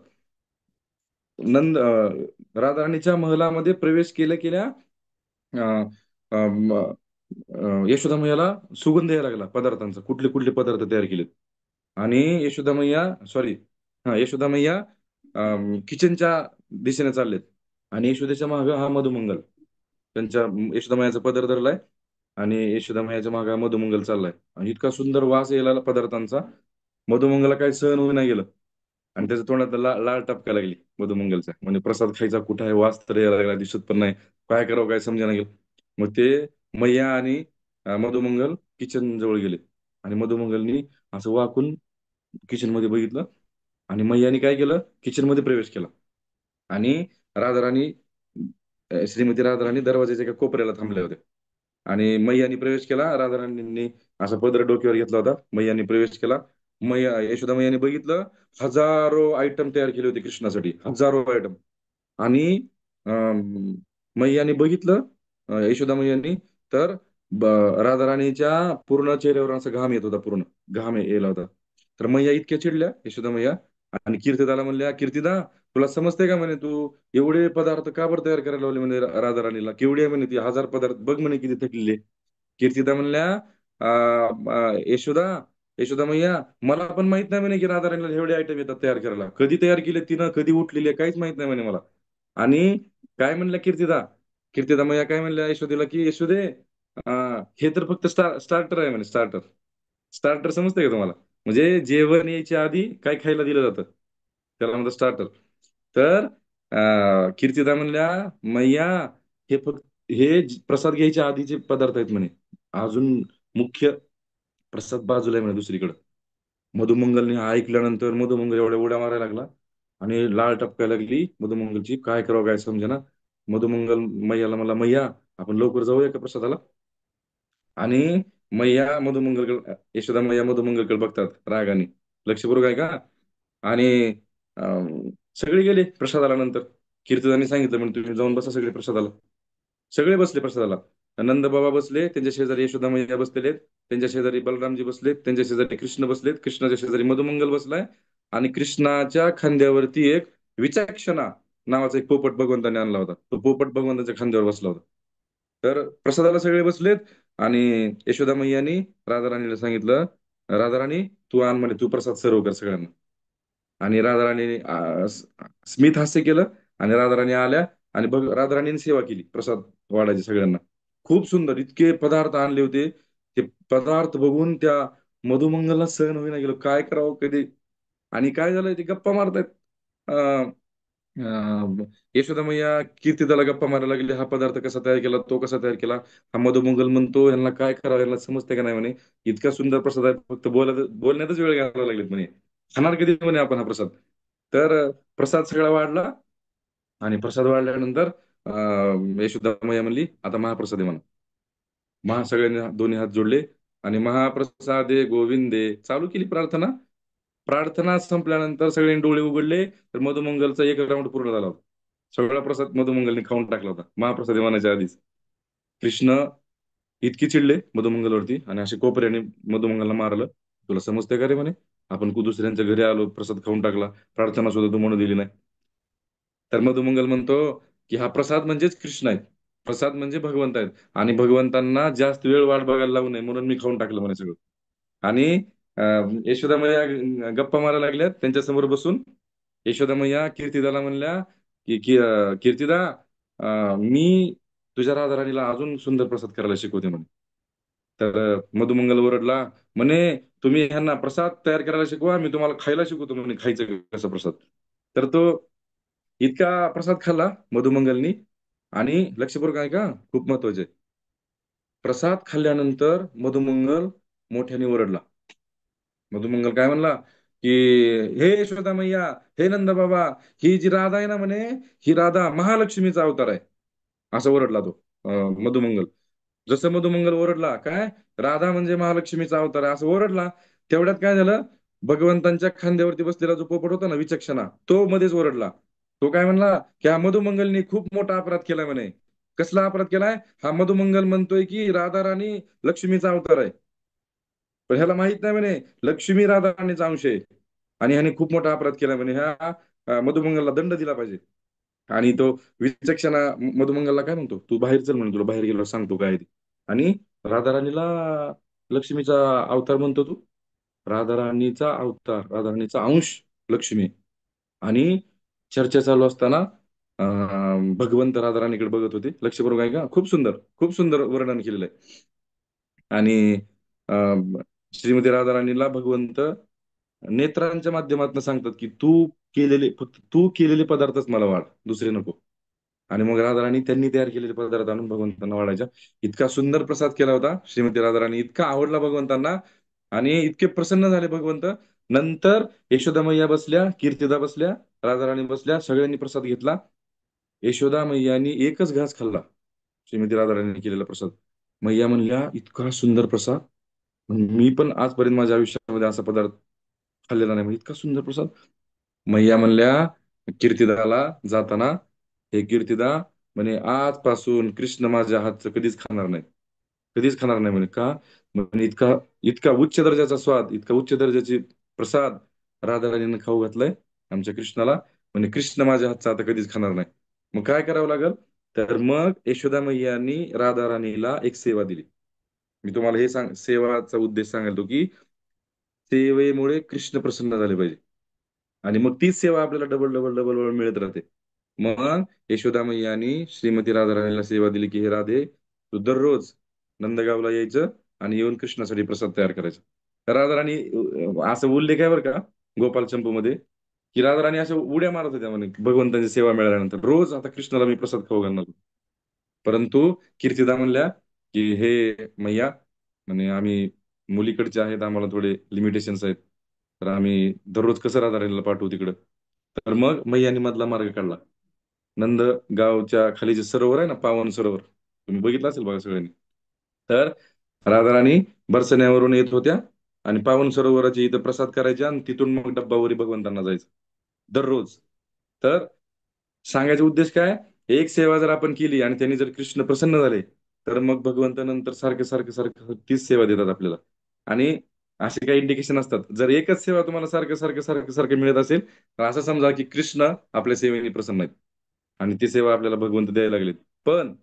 राधाराणीच्या महलामध्ये प्रवेश केल्या केल्या अं, अं, यशोदा मैयाला सुगंध यायला लागला पदार्थांचा, कुठले कुठले पदार्थ तयार केलेत. आणि यशोदा मैया, सॉरी, हा यशोदा मैया किचनच्या दिशेने चाललेत. आणि यशोदेच्या मागे हा मधुमंगल, त्यांच्या यशोदा मैयाचा पदर धरलाय. आणि यशोदा मैयाच्या मागे हा मधुमंगल चाललाय. आणि इतका सुंदर वास यायला पदार्थांचा, मधुमंगला काही सहन होईना गेलं. आणि त्याच्या तोंडात लाळ टपकायला लागली मधुमंगलच्या, म्हणजे प्रसाद खायचा कुठं आहे, वास तर यायला लागला, दिसत पण नाही. काय करावं काय समजायला गेलं. मग ते मैया आणि मधुमंगल किचन जवळ गेले. आणि मधुमंगलनी असं वाकून किचन मध्ये बघितलं. आणि मैयाने काय केलं, किचन मध्ये प्रवेश केला. आणि राधाराणी, श्रीमती राधाराणी दरवाजाच्या एका कोपऱ्याला थांबल्या होत्या. आणि मैयानी प्रवेश केला. राधाराणींनी असा पदर डोक्यावर घेतला होता. मैयानी प्रवेश केला. मैया, यशोदा मैयाने बघितलं, हजारो आयटम तयार केले होते कृष्णासाठी, हजारो आयटम. आणि अं, मैयाने बघितलं, यशोदा मैयानी, तर ब- राधाराणीच्या पूर्ण चेहऱ्यावर असा घाम येत होता, पूर्ण घाम यायला होता. तर मैया इतक्या चिडल्या, यशोदा मैया, आणि कीर्तिदाला म्हणल्या, कीर्तिदा, तुला समजते का म्हणे, तू एवढे पदार्थ का बरं तयार करायला लावले म्हणे राधाराणीला, केवढी आहे म्हणे ती, हजार पदार्थ बघ म्हणे किती थकलेले. कीर्तिदा म्हणल्या, यशोदा, यशोदा मैया, मला पण माहित नाही म्हणे की राधाराणीला एवढे आयटम येतात तयार करायला, कधी तयार केले तिनं, कधी उठलेली आहे, काहीच माहित नाही म्हणे मला. आणि काय म्हणल्या कीर्तिदा, कीर्तिदा मैया काय म्हणल्या यशोदेला, की यशोदे, हे तर फक्त स्टार्टर आहे म्हणे, स्टार्टर. स्टार्टर समजतंय का तुम्हाला? म्हणजे जेवण यायच्या आधी काय खायला दिलं जातं, त्याला म्हणतात स्टार्टर. तर कीर्तिदा म्हणल्या, मैया, हे फक्त, हे प्रसाद घ्यायच्या आधीचे पदार्थ आहेत म्हणे, अजून मुख्य प्रसाद बाजूला आहे म्हणे दुसरीकडे. मधुमंगलने हा ऐकल्यानंतर मधुमंगल एवढ्या उड्या मारायला लागला. आणि लाळ टपकायला लागली मधुमंगलची, काय करावं काय समजेना. मधुमंगल मैयाला मला, मैया, आपण लवकर जाऊया का प्रसादाला. आणि मैया मधुमंगलकडे, यशोदा मैया मधुमंगलकडे बघतात रागाने, लक्षपूर्वक आहे का. आणि सगळे गेले प्रसादाला नंतर. कीर्तनाने सांगितलं म्हणजे तुम्ही जाऊन बसा सगळे प्रसादाला. सगळे बसले प्रसादाला. नंद बाबा बसले, त्यांच्या शेजारी यशोदा मैया बसलेले, त्यांच्या शेजारी बलरामजी बसलेत, त्यांच्या शेजारी कृष्ण बसलेत, कृष्णाच्या शेजारी मधुमंगल बसलाय. आणि कृष्णाच्या खांद्यावरती एक विचक्षणा नावाचा एक पोपट भगवंताने आणला होता, तो पोपट भगवंताच्या खांद्यावर बसला होता. तर प्रसादाला सगळे बसलेत. आणि यशोदा मैयानी राधाराणीला सांगितलं, राधाराणी, तू आण म्हणे, तू प्रसाद सर्व कर सगळ्यांना. आणि राधाराणीने स्मित हास्य केलं. आणि राधाराणी आल्या. आणि बघ, राधाराणीने सेवा केली प्रसाद वाढायची सगळ्यांना. खूप सुंदर इतके पदार्थ आणले होते. ते पदार्थ बघून त्या मधुमंगलला सहन होईना गेलं, काय करावं कधी. आणि काय झालंय, ते गप्पा मारतायत. अं, यशोदा मैया कीर्तिदाला गप्पा मारायला लागले, हा पदार्थ कसा तयार केला, तो कसा तयार केला. हा मधुमंगल म्हणतो, यांना काय करावं, यांना समजते का नाही म्हणे, इतका सुंदर प्रसाद आहे, फक्त बोलण्यातच वेळ घालावा लागलेत म्हणे, खाणार कधी म्हणे आपण हा प्रसाद. तर प्रसाद सगळा वाढला. आणि प्रसाद वाढल्यानंतर यशोदा मैया म्हणली, आता महाप्रसाद आहे म्हणा. सगळ्यांनी दोन्ही हात जोडले. आणि महाप्रसादे गोविंदे चालू केली प्रार्थना. प्रार्थना संपल्यानंतर सगळ्यांनी डोळे उघडले, तर मधुमंगलचा एक राऊंड पूर्ण झाला होता. सगळा प्रसाद मधुमंगलने खाऊन टाकला होता महाप्रसाद म्हणायच्या आधीच. कृष्ण इतकी चिडले मधुमंगलवरती, आणि असे कोपऱ्याने मधुमंगलला मारलं. तुला समजते का रे म्हणे, आपण दुसऱ्यांच्या घरी आलो, प्रसाद खाऊन टाकला, प्रार्थना सुद्धा तू म्हणू दिली नाही. तर मधुमंगल म्हणतो की हा प्रसाद म्हणजेच कृष्ण आहेत, प्रसाद म्हणजे भगवंत आहेत. आणि भगवंतांना जास्त वेळ वाट बघायला लावू नये म्हणून मी खाऊन टाकलं म्हणे सगळं. आणि यशोदा मैया गप्पा मारायला लागल्यात त्यांच्या समोर बसून. यशोदा मैया कीर्तिदाला म्हणल्या कीर्तिदा, मी तुझ्या राधाराणीला अजून सुंदर प्रसाद करायला शिकवते म्हणे. तर मधुमंगल ओरडला, म्हणे, तुम्ही ह्यांना प्रसाद तयार करायला शिकवा, मी तुम्हाला खायला शिकवतो म्हणे, खायचं कसं प्रसाद. तर तो इतका प्रसाद खाल्ला मधुमंगलनी. आणि लक्षपूर्वक आहे का, खूप महत्वाचे, प्रसाद खाल्ल्यानंतर मधुमंगल मोठ्याने ओरडला. मधुमंगल काय म्हणला, की हे यशोदा मैया, हे नंद बाबा, ही जी राधा आहे ना म्हणे, ही राधा महालक्ष्मीचा अवतार आहे, असं ओरडला तो मधुमंगल. जसं मधुमंगल ओरडला काय, राधा म्हणजे महालक्ष्मीचा अवतार आहे असं ओरडला, तेवढ्यात काय झालं, भगवंतांच्या खांद्यावरती बसलेला जो पोपट होता ना विचक्षणा, तो मध्येच ओरडला. तो काय म्हणला की हा मधुमंगलने खूप मोठा अपराध केलाय म्हणे. कसला अपराध केलाय, हा मधुमंगल म्हणतोय की राधा राणी लक्ष्मीचा अवतार आहे, पण ह्याला माहित नाही म्हणे लक्ष्मी राधा राणीचा अंश आहे, आणि ह्याने खूप मोठा अपराध केला म्हणे, ह्या मधुमंगलला दंड दिला पाहिजे. आणि तो विचक्षणा मधुमंगलला काय म्हणतो, तू बाहेर चल म्हणे, तुला बाहेर गेलो सांगतो काय आहे ते. आणि राधाराणीला लक्ष्मीचा अवतार म्हणतो तू, राधाराणीचा अवतार, राधाराणीचा अंश लक्ष्मी. आणि चर्चा चालू असताना भगवंत राधाराणीकडे बघत होते, लक्ष करून काय का, खूप सुंदर, खूप सुंदर वर्णन केलेलं आहे. आणि अं, श्रीमती राधाराणीला भगवंत नेत्रांच्या माध्यमातून सांगतात की तू केलेले, फक्त तू केलेले पदार्थच मला वाढ, दुसरे नको. आणि मग राधाराणी त्यांनी तयार केलेले पदार्थ आणून भगवंतांना वाढायच्या. इतका सुंदर प्रसाद केला होता श्रीमती राधाराणी, इतका आवडला भगवंतांना, आणि इतके प्रसन्न झाले भगवंत. नंतर यशोदा मैया बसल्या, कीर्तिदा बसल्या, राधाराणी बसल्या, सगळ्यांनी प्रसाद घेतला. यशोदा मैयानी एकच घास खाल्ला श्रीमती राधाराणी केलेला प्रसाद. मैया म्हणल्या इतका सुंदर प्रसाद, मी पण आजपर्यंत माझ्या आयुष्यामध्ये असा पदार्थ खाल्लेला नाही, म्हणजे इतका सुंदर प्रसाद. मैया म्हणल्या कीर्तिदाला जाताना, हे कीर्तिदा, म्हणे आजपासून कृष्ण माझ्या हातचं कधीच खाणार नाही, कधीच खाणार नाही म्हणे. का, म्हणे इतका, इतका उच्च दर्जाचा स्वाद, इतका उच्च दर्जाची प्रसाद राधाराणीनं खाऊ घातलाय आमच्या कृष्णाला, म्हणे कृष्ण माझ्या हातचा आता कधीच खाणार नाही. मग काय करावं लागेल, तर मग यशोदा मैयानी राधाराणीला एक सेवा दिली. मी तुम्हाला हे सांग, सेवाचा उद्देश सांगाल तो की सेवेमुळे कृष्ण प्रसन्न झाले पाहिजे, आणि मग तीच सेवा आपल्याला डबल डबल डबल डबल मिळत राहते. मग यशोदा मैयानी श्रीमती राधाराणीला सेवा दिली की हे राधे, तू दररोज नंदगावला यायचं आणि येऊन कृष्णासाठी प्रसाद तयार करायचा. तर राधाराणी असं उल्लेख आहे बरं का गोपाल चंपू मध्ये, की राधाराणी अशा उड्या मारत होत्या म्हणे भगवंताची सेवा मिळाल्यानंतर, रोज आता कृष्णाला मी प्रसाद खाऊ घालणार. परंतु कीर्तिदा म्हणल्या की हे मैया, म्हणे आम्ही मुलीकडचे आहेत, आम्हाला थोडे लिमिटेशन्स आहेत, तर आम्ही दररोज कसं राधाराणीला पाठवू तिकडं. तर मग मैयानी मधला मार्ग काढला. नंद गावच्या खाली जे सरोवर आहे ना, पावन सरोवर, तुम्ही बघितलं असेल बघा सगळ्यांनी. तर राधाराणी बरसण्यावरून येत होत्या आणि पावन सरोवराची इथं प्रसाद करायच्या, आणि तिथून मग डब्बावरी भगवंतांना जायचं दररोज. तर सांगायचा उद्देश काय, एक सेवा जर आपण केली आणि त्यांनी जर कृष्ण प्रसन्न झाले, तर मग भगवंत नंतर सारखं सारखं सारखं तीच सेवा देतात आपल्याला. आणि असे काही इंडिकेशन असतात, जर एकच सेवा तुम्हाला सारखं सारखं सारखं सारखं मिळत असेल, तर असं समजा की कृष्ण आपल्या सेवेने प्रसन्न आहेत, आणि ती सेवा आपल्याला भगवंत द्यायला लागलेत. पण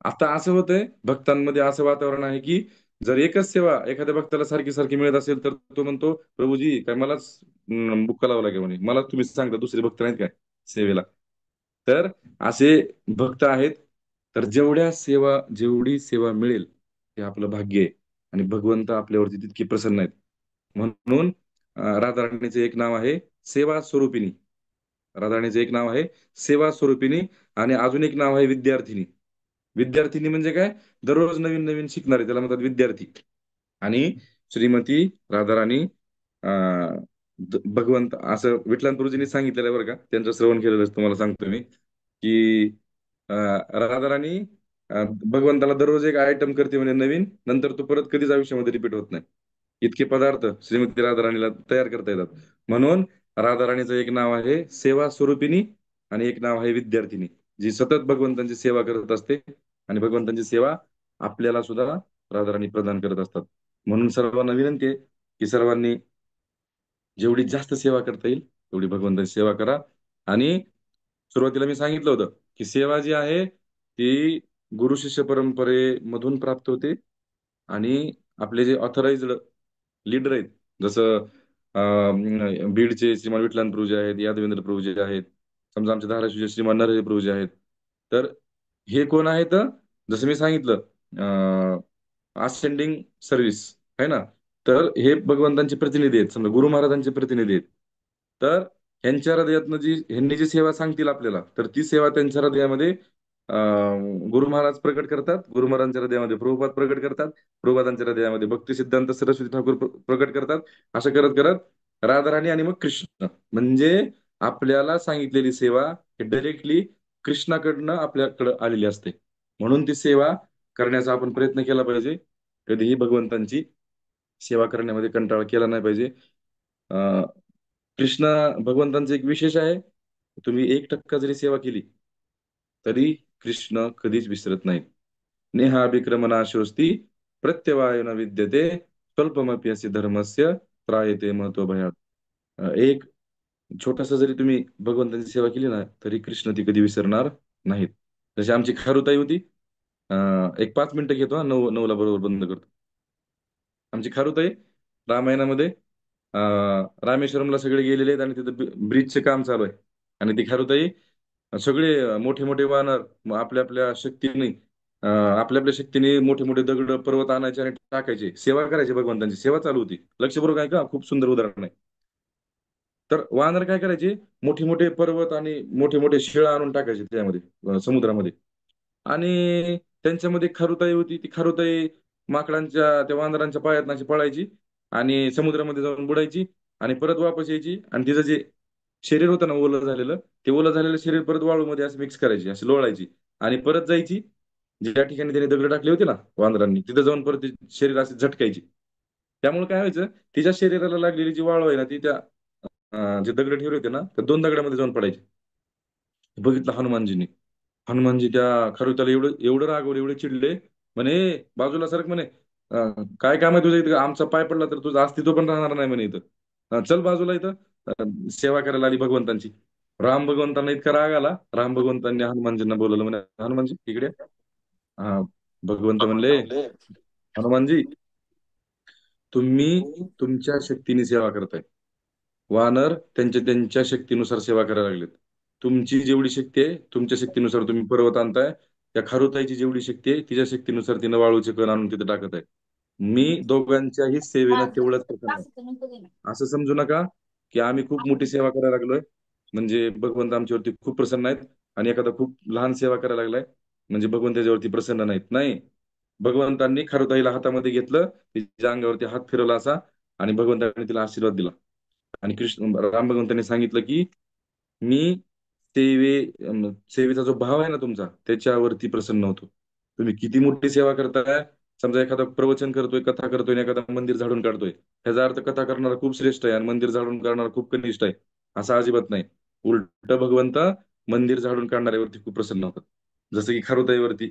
आता असं होतंय, भक्तांमध्ये असं वातावरण आहे की जर एकच सेवा एखाद्या भक्ताला सारखी सारखी मिळत असेल, तर तो म्हणतो प्रभूजी काय मलाच बुक्का लावा लागेल म्हणे, मला तुम्ही सांगता दुसरे भक्त नाहीत काय सेवेला. तर असे भक्त आहेत. तर जेवढी सेवा मिळेल ते आपलं भाग्य आहे, आणि भगवंत आपल्यावरती तितके प्रसन्न आहेत. म्हणून राधाराणीचं एक नाव आहे सेवा स्वरूपिणी. राधाराणीचं एक नाव आहे सेवा स्वरूपिणी, आणि अजून एक नाव आहे विद्यार्थिनी. विद्यार्थिनी म्हणजे काय, दररोज नवीन नवीन शिकणारे त्याला म्हणतात विद्यार्थी. आणि श्रीमती राधाराणी भगवंत असं विठ्ठल गुरुजींनी सांगितलेलं आहे बरं का, त्यांचं श्रवण केलेलं आहे, तुम्हाला सांगतो मी की राधाराणी भगवंताला दररोज एक आयटम करते म्हणे नवीन, नंतर तो परत कधीच आयुष्यामध्ये रिपीट होत नाही. इतके पदार्थ श्रीमती राधाराणीला तयार करता येतात. म्हणून राधाराणीचं एक नाव आहे सेवा स्वरूपिणी, आणि एक नाव आहे विद्यार्थिनी, जी सतत भगवंतांची सेवा करत असते, आणि भगवंतांची सेवा आपल्याला सुद्धा राधाराणी प्रदान करत असतात. म्हणून सर्वांना विनंती आहे की सर्वांनी जेवढी जास्त सेवा करता येईल तेवढी भगवंताची सेवा करा. आणि सुरुवातीला मी सांगितलं होतं की सेवा जी आहे ती गुरु शिष्य परंपरेमधून प्राप्त होते, आणि आपले जे ऑथराइज्ड लीडर आहेत, जसं बीडचे श्रीमान विठ्ठलान प्रभू जे आहेत, यादवेंद्र प्रभू जे आहेत, समजा आमच्या धाराशिवचे श्रीमान नरहरी प्रभू जे आहेत, तर हे कोण आहेत, जसं मी सांगितलं असेंडिंग सर्व्हिस आहे ना, तर हे भगवंतांचे प्रतिनिधी आहेत, समजा गुरु महाराजांचे प्रतिनिधी आहेत. तर ह्यांच्या हृदयातनं जी ह्यांनी जी सेवा सांगतील आपल्याला, तर ती सेवा त्यांच्या हृदयामध्ये गुरु महाराज प्रकट करतात, गुरु महाराजांच्या हृदयामध्ये प्रभुपाद प्रकट करतात, प्रभुपादांच्या हृदयामध्ये भक्ती सिद्धांत सरस्वती ठाकूर प्रकट करतात. असं करत करत राधाराणी आणि मग कृष्ण, म्हणजे आपल्याला सांगितलेली सेवा डायरेक्टली कृष्णाकडनं आपल्याकडं आलेली असते. म्हणून ती सेवा करण्याचा आपण प्रयत्न केला पाहिजे. कधीही भगवंतांची सेवा करण्यामध्ये कंटाळा केला नाही पाहिजे. अं, कृष्ण भगवंतांचं एक विशेष आहे, तुम्ही 1% जरी सेवा केली तरी कृष्ण कधीच विसरत नाहीत. नेहाभिक्रमनाशोस्ती प्रत्यवाय न विद्यते स्वल्पमपि अस्य धर्मस्य त्रायते महत्व भयात. एक छोटासा जरी तुम्ही भगवंताची सेवा केली ना तरी कृष्ण ती कधी विसरणार नाहीत. जशी आमची खारुताई होती. एक 5 मिनिटं घेतो हा, 9ला बरोबर बंद करतो. आमची खारुताई रामायणामध्ये रामेश्वरमला सगळे गेलेले आहेत आणि तिथं ब्रिजचे काम चालू आहे. आणि ती खारुताई सगळे मोठे मोठे वानर मग आपल्या आपल्या शक्तीने आपल्या आपल्या शक्तीने मोठे मोठे दगड पर्वत आणायचे आणि टाकायचे, सेवा करायची, भगवंतांची सेवा चालू होती. लक्षपूर्वक आहे का, खूप सुंदर उदाहरण आहे. तर वानर काय करायचे, मोठे मोठे पर्वत आणि मोठे मोठे शिळा आणून टाकायचे त्यामध्ये, समुद्रामध्ये. आणि त्यांच्यामध्ये खारुताई होती. ती खारुताई माकडांच्या त्या वानरांच्या पायात अशी पळायची आणि समुद्रामध्ये जाऊन बुडायची आणि परत वापस यायची आणि तिचं जे शरीर होतं ना ओलं झालेलं, ते ओलं झालेलं शरीर परत वाळूमध्ये असं मिक्स करायची, अशी लोळायची आणि परत जायची ज्या ठिकाणी त्याने दगड टाकले होते ना वानरांनी, तिथं जाऊन परत ते शरीर असे झटकायची. त्यामुळे काय व्हायचं, तिच्या शरीराला लागलेली जी वाळू आहे ना ती त्या जे दगड ठेवले होते ना त्या 2 दगडामध्ये जाऊन पडायची. बघितलं हनुमानजींनी. हनुमानजी त्या खरुताला एवढं एवढं रागवले, एवढे चिडले, म्हणे बाजूला सरक म्हणे. काय काम आहे तुझं इथं, आमचा पाय पडला तर तुझं अस्तित्व पण राहणार नाही म्हणे इथं. चल बाजूला इथं. सेवा करायला आली भगवंतांची. राम भगवंतांना इतका राग आला, राम भगवंतांनी हनुमानजींना बोलवलं, म्हणे हनुमानजी इकडे या. हा. भगवंत म्हणले, हनुमानजी तुम्ही तुमच्या शक्तीने सेवा करताय, वानर त्यांच्या त्यांच्या शक्तीनुसार सेवा करायला लागलेत. तुमची जेवढी शक्ती आहे तुमच्या शक्तीनुसार तुम्ही पर्वत आणताय. त्या खारुताईची जेवढी शक्ती आहे तिच्या शक्तीनुसार तिनं वाळूचे कण आणून तिथे टाकत आहे. मी दोघांच्याही सेवेनं तेवढंच प्रसन्न आहे. असं समजू नका की आम्ही खूप मोठी सेवा करायला लागलोय म्हणजे भगवंत आमच्यावरती खूप प्रसन्न आहेत, आणि एखादा खूप लहान सेवा करायला लागलाय म्हणजे भगवंत त्याच्यावरती प्रसन्न नाहीत. नाही, भगवंतांनी खारुताईला हातामध्ये घेतलं, तिच्या अंगावरती हात फिरवला असा, आणि भगवंतांनी तिला आशीर्वाद दिला. आणि कृष्ण राम भगवंतांनी सांगितलं की मी सेवे सेवेचा जो भाव आहे ना तुमचा त्याच्यावरती प्रसन्न होतो. तुम्ही किती मोठी सेवा करताय. समजा एखादा प्रवचन करतोय, कथा करतोय आणि एखादा मंदिर झाडून काढतोय, ह्याचा अर्थ कथा करणारा खूप श्रेष्ठ आहे आणि मंदिर झाडून काढणारा खूप कनिष्ठ आहे, असं अजिबात नाही. उलट भगवंत मंदिर झाडून काढणाऱ्यावरती खूप प्रसन्न होतात, जसं की खारुताईवरती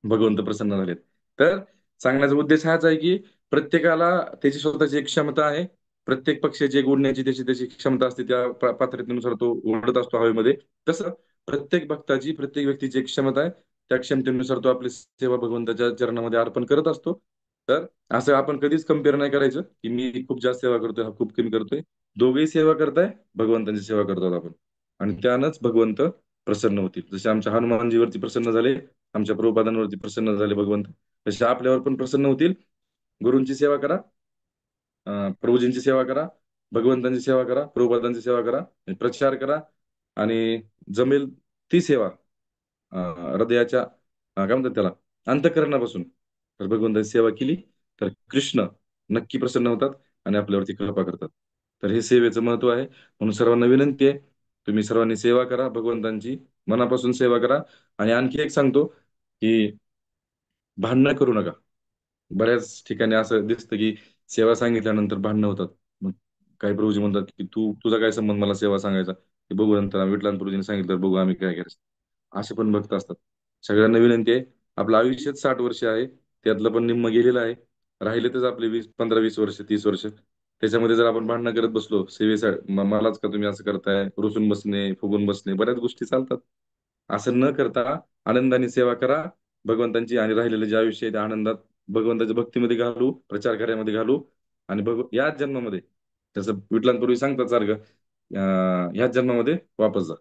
भगवंत प्रसन्न झालेत. तर सांगण्याचा उद्देश हाच आहे की प्रत्येकाला त्याची स्वतःची एक क्षमता आहे. प्रत्येक पक्षाची एक उडण्याची त्याची त्याची क्षमता असते, त्या पात्रतेनुसार तो उडत असतो हवेमध्ये. तसं प्रत्येक भक्ताची, प्रत्येक व्यक्तीची एक क्षमता आहे. त्या क्षमतेनुसार तो आपली सेवा भगवंताच्या चरणामध्ये अर्पण करत असतो. तर असं आपण कधीच कम्पेअर नाही करायचं की मी खूप जास्त सेवा करतोय, हा खूप कमी करतोय. दोघेही सेवा करताय, भगवंताची सेवा करतो आपण, आणि त्यानंच भगवंत प्रसन्न होतील. जसे आमच्या हनुमानजीवरती प्रसन्न झाले, आमच्या प्रभुपादांवरती प्रसन्न झाले भगवंत, तसे आपल्यावर पण प्रसन्न होतील. गुरूंची सेवा करा, प्रभूजींची सेवा करा, भगवंतांची सेवा करा, प्रभुपादांची सेवा करा, प्रचार करा, आणि जमेल ती सेवा हृदयाच्या काय म्हणतात त्याला, अंतःकरणापासून तर भगवंताची सेवा केली तर कृष्ण नक्की प्रसन्न होतात आणि आपल्यावरती कृपा करतात. तर हे सेवेचं महत्व आहे. म्हणून सर्वांना विनंती आहे, तुम्ही सर्वांनी सेवा करा भगवंतांची, मनापासून सेवा करा. आणि आणखी एक सांगतो की भांडणं करू नका. बऱ्याच ठिकाणी असं दिसतं की सेवा सांगितल्यानंतर भांडणं होतात. मग काही प्रभूजी म्हणतात की तू तुझा काय संबंध मला सेवा सांगायचा, की बघू नंतर विठ्ठल प्रभूजीने सांगितलं बघू आम्ही काय करायचं. असे पण भक्त असतात. सगळ्यांना विनंती आहे, आपलं आयुष्यच 60 वर्ष आहे, त्यातलं पण निम्म गेलेलं आहे. राहिलेतच आपले 15-20 वर्ष, 30 वर्ष. त्याच्यामध्ये जर आपण भांडणं करत बसलो सेवेसाठी, मलाच का तुम्ही असं करताय, रुसून बसणे, फुगून बसणे, बऱ्याच गोष्टी चालतात. असं न करता आनंदाने सेवा करा भगवंतांची, आणि राहिलेलं जे आयुष्य आहे त्या आनंदात भगवंताच्या भक्तीमध्ये घालू, प्रचार कार्यामध्ये घालू. आणि याच जन्मामध्ये, जसं विठ्ठलांपूर्वी सांगतात सारखं, ह्याच जन्मामध्ये वापस जा,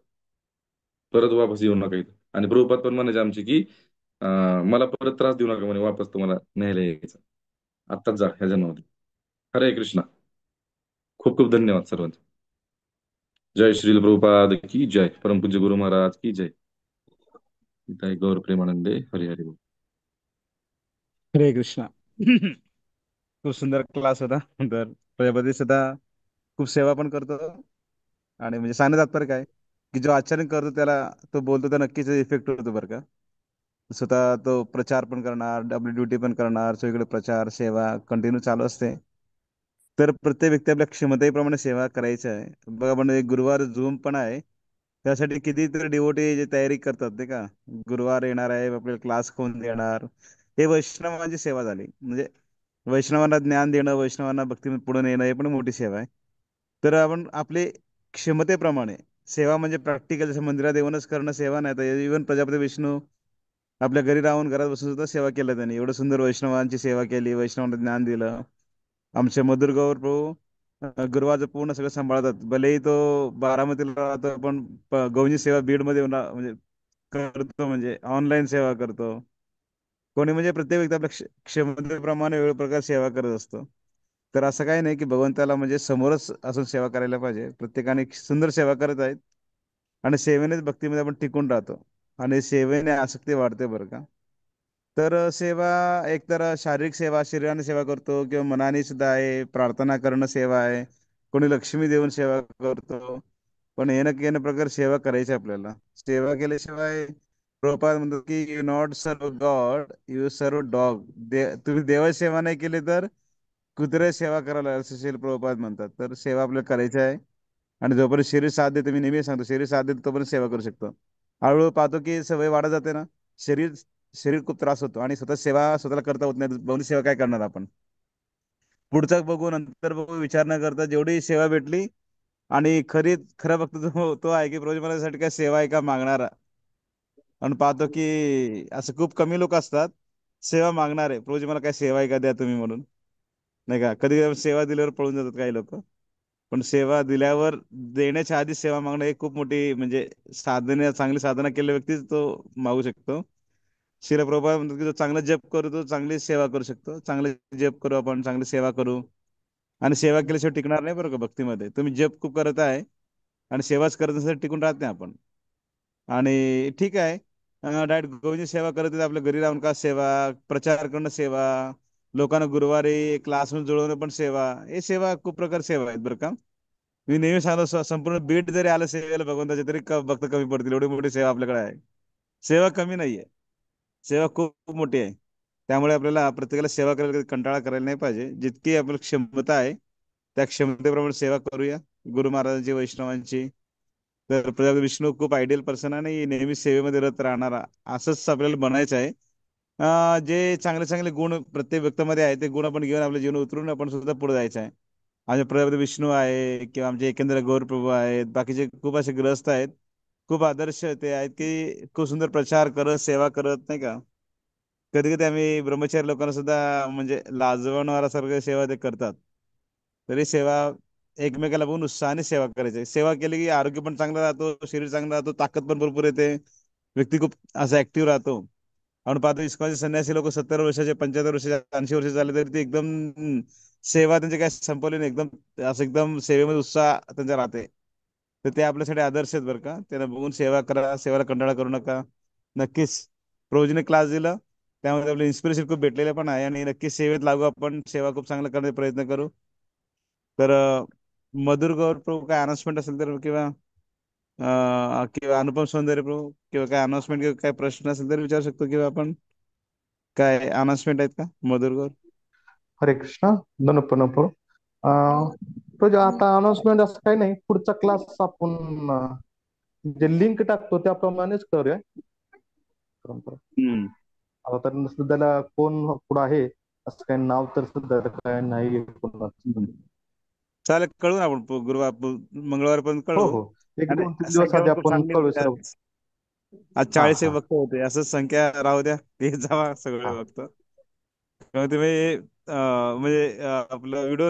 परत वापस येऊ नका इथं. आणि प्रभुपाद पण म्हणायचे आमचे की मला परत त्रास देऊ नका म्हणे, वापस तुम्हाला न्यायला यायचं, आत्ताच जा ह्या जन्मामध्ये. हरे कृष्णा. खूप खूप धन्यवाद सर्वांचे. जय श्रील प्रभुपाद की जय, परमपूज्य गुरु महाराज की जय. जय गौर प्रेमानंदे, हरे हरे बोल. हरे कृष्णा. खूप सुंदर क्लास होता. तर प्रजापती सुद्धा खूप सेवा पण करतो. आणि म्हणजे सांगण्यात तात्पर्य काय, की जो आचरण करतो त्याला, तो बोलतो तर नक्कीच इफेक्ट होतो बरं का. स्वतः तो प्रचार पण करणार, आपली ड्युटी पण करणार, सगळीकडे प्रचार सेवा कंटिन्यू चालू असते. तर प्रत्येक व्यक्ती आपल्या क्षमतेप्रमाणे सेवा करायची आहे. बघा म्हणजे एक गुरुवार झूम पण आहे. त्यासाठी कितीतरी डिवोटी जे तयारी करतात नाही का. गुरुवार येणार आहे, आपल्याला क्लास कोण देणार. हे वैष्णवांची सेवा झाली. म्हणजे वैष्णवांना ज्ञान देणं, वैष्णवांना भक्ती पुढे नेणं, हे पण मोठी सेवा आहे. तर आपण आपले क्षमतेप्रमाणे सेवा म्हणजे प्रॅक्टिकल जसं मंदिरात येऊनच करणं सेवा नाही, तर इव्हन प्रजापती विष्णू आपल्या घरी राहून घरात बसून सुद्धा सेवा केलं त्यांनी. एवढं सुंदर वैष्णवांची सेवा केली, वैष्णवांना ज्ञान दिलं. आमचे मधुर गौर प्रभू गुरुवारचं पूर्ण सगळं सांभाळतात. भलेही तो बारामतीला राहतो, पण गौजी सेवा बीडमध्ये म्हणजे करतो, म्हणजे ऑनलाईन सेवा करतो. कोणी म्हणजे प्रत्येक व्यक्ती आपल्या क्षमतेप्रमाणे वेगवेगळ्या प्रकार सेवा करत असतो. तर असं काही नाही की भगवंताला म्हणजे समोरच असून सेवा करायला पाहिजे. प्रत्येकाने सुंदर सेवा करत आहेत. आणि सेवेनेच भक्तीमध्ये आपण टिकून राहतो. आणि सेवेने आसक्ती वाढते बरं का. तर सेवा एक तर शारीरिक सेवा, शरीराने सेवा करतो, किंवा मनाने सुद्धा आहे, प्रार्थना करणं सेवा आहे. कोणी लक्ष्मी देऊन सेवा करतो. पण येणं प्रकार सेवा करायची आपल्याला. सेवा केल्याशिवाय प्रभुपाद म्हणतात की you not serve God, you serve dog. तुम्ही देवाची सेवा नाही केली तर कुत्रे सेवा करायला लागेल, असं श्रील प्रभुपाद म्हणतात. तर सेवा आपल्याला करायची आहे. आणि जोपर्यंत शरीर साथ देते, मी नेहमी सांगतो, शरीर साथ देते तोपर्यंत सेवा करू शकतो. हळूहळू पाहतो की सवय वाढत जाते ना, शरीर शरीर खूप त्रास होतो आणि स्वतः सेवा स्वतःला करता होत नाही. बहुली सेवा काय करणार आपण. पुढचं बघू, नंतर बघू, विचार न करता जेवढी सेवा भेटली. आणि खरा भक्त तो आहे की प्रभू माझ्यासाठी काय सेवा आहे का मागणारा. आणि पाहतो की असं खूप कमी लोक असतात सेवा मागणारे, प्रभूजी मला काय सेवा आहे का द्या तुम्ही म्हणून. नाही का, कधी कधी सेवा दिल्यावर पळून जातात काही लोक. पण सेवा दिल्यावर, देण्याच्या आधी सेवा मागणं हे खूप मोठी म्हणजे चांगली साधना केलेल्या व्यक्तीच तो मागू शकतो. शिला प्रभुपाद म्हणतात की जो चांगला जप करू तो चांगली सेवा करू शकतो. चांगले जप करू आपण, चांगली सेवा करू. आणि सेवा केल्याशिवाय टिकणार नाही बरं का भक्तीमध्ये. तुम्ही जप खूप करत आहे आणि सेवाच करत नसेल, टिकून राहत नाही आपण. आणि ठीक आहे, डायरेक्ट गोविंद सेवा करत आहेत, आपल्या घरी राहून का सेवा, प्रचार करणं सेवा, लोकांना गुरुवारी क्लासमध्ये जुळवणं पण सेवा. हे सेवा खूप प्रकार सेवा आहेत बरं का. मी नेहमी सांगतो, संपूर्ण बीट जरी आलं सेवेला भगवंताच्या, तरी भक्त कमी पडतील, एवढी मोठी सेवा आपल्याकडे आहे. सेवा कमी नाहीये, सेवा खूप मोठी आहे. त्यामुळे आपल्याला प्रत्येकाला सेवा करायला कधी कंटाळा करायला नाही पाहिजे. जितकी आपली क्षमता आहे त्या क्षमतेप्रमाणे सेवा करूया. गुरु महाराजांची, वैष्णवांची. तर प्रजापती विष्णू खूप आयडियल पर्सन आहे आणि नेहमी सेवेमध्ये रत राहणारा, असंच आपल्याला बनायचं आहे. जे चांगले चांगले गुण प्रत्येक व्यक्तीमध्ये आहे, ते गुण आपण घेऊन आपलं जीवन उतरून आपण सुद्धा पुढे जायचं आहे. आमचे प्रजापती विष्णू आहे, किंवा आमचे एकंदर गौरप्रभू आहेत, बाकीचे खूप असे ग्रस्त आहेत. खूप आदर्श ते आहेत की खूप सुंदर प्रचार करत, सेवा करत नाही का. कधी कधी आम्ही ब्रह्मचारी लोकांना सुद्धा म्हणजे लाजवणाऱ्यासारखं सेवा ते करतात. तरी सेवा एकमेकाला बघून उत्साहाने सेवा करायची. सेवा केली की आरोग्य पण चांगलं राहतो, शरीर चांगलं राहतो, ताकद पण भरपूर येते. व्यक्ती खूप असा ऍक्टिव्ह राहतो. आपण पाहतो इस्कॉनचे संन्यासी लोक 70 वर्षाचे, 75 वर्षाचे, 80 वर्ष झाले, तरी ते एकदम सेवा त्यांची काय संपवली नाही. एकदम असं एकदम सेवेमध्ये उत्साह त्यांचा राहते. तर ते आपल्यासाठी आदर्श आहेत बरं का. त्यांना बघून सेवा करा, सेवेला कंटाळा करू नका. नक्कीच प्रोजीने क्लास दिला, त्यामध्ये आपलं इन्स्पिरेशन खूप भेटलेलं पण आहे. आणि नक्कीच सेवेत लागू, आपण सेवा खूप चांगलं करण्याचा प्रयत्न करू. तर मधुर गौर प्रभू काय अनाउन्समेंट असेल तर, किंवा अनुपम सौंदर्य प्रभू, किंवा काय अनाउन्समेंट किंवा काय प्रश्न असेल तर विचारू शकतो. किंवा आपण काय अनाउन्समेंट आहेत का मधुर गौर. हरे कृष्णा. नको नको. तो जे आता अनाउन्समेंट असं काही नाही, पुढचा क्लास आपण जे लिंक टाकतो त्याप्रमाणेच करूया. परंपरा हम्म. आता तर सध्याला कोण पुढं आहे असं काही नाव तर सध्या काय नाही हम्म. कोणाचं. चालेल, कळू ना आपण गुरुवार मंगळवारपर्यंत हो कळू. हो, एक आणि दोन तीन दिवस संख्या आधी पण खूप आपण चांगली कळू होती सर्व. आज. आज हा 40 हा. भक्त होते, असंच संख्या राहू द्या, ते जावा सगळे हा. भक्त. तेव्हा तुम्ही म्हणजे आपला व्हिडिओ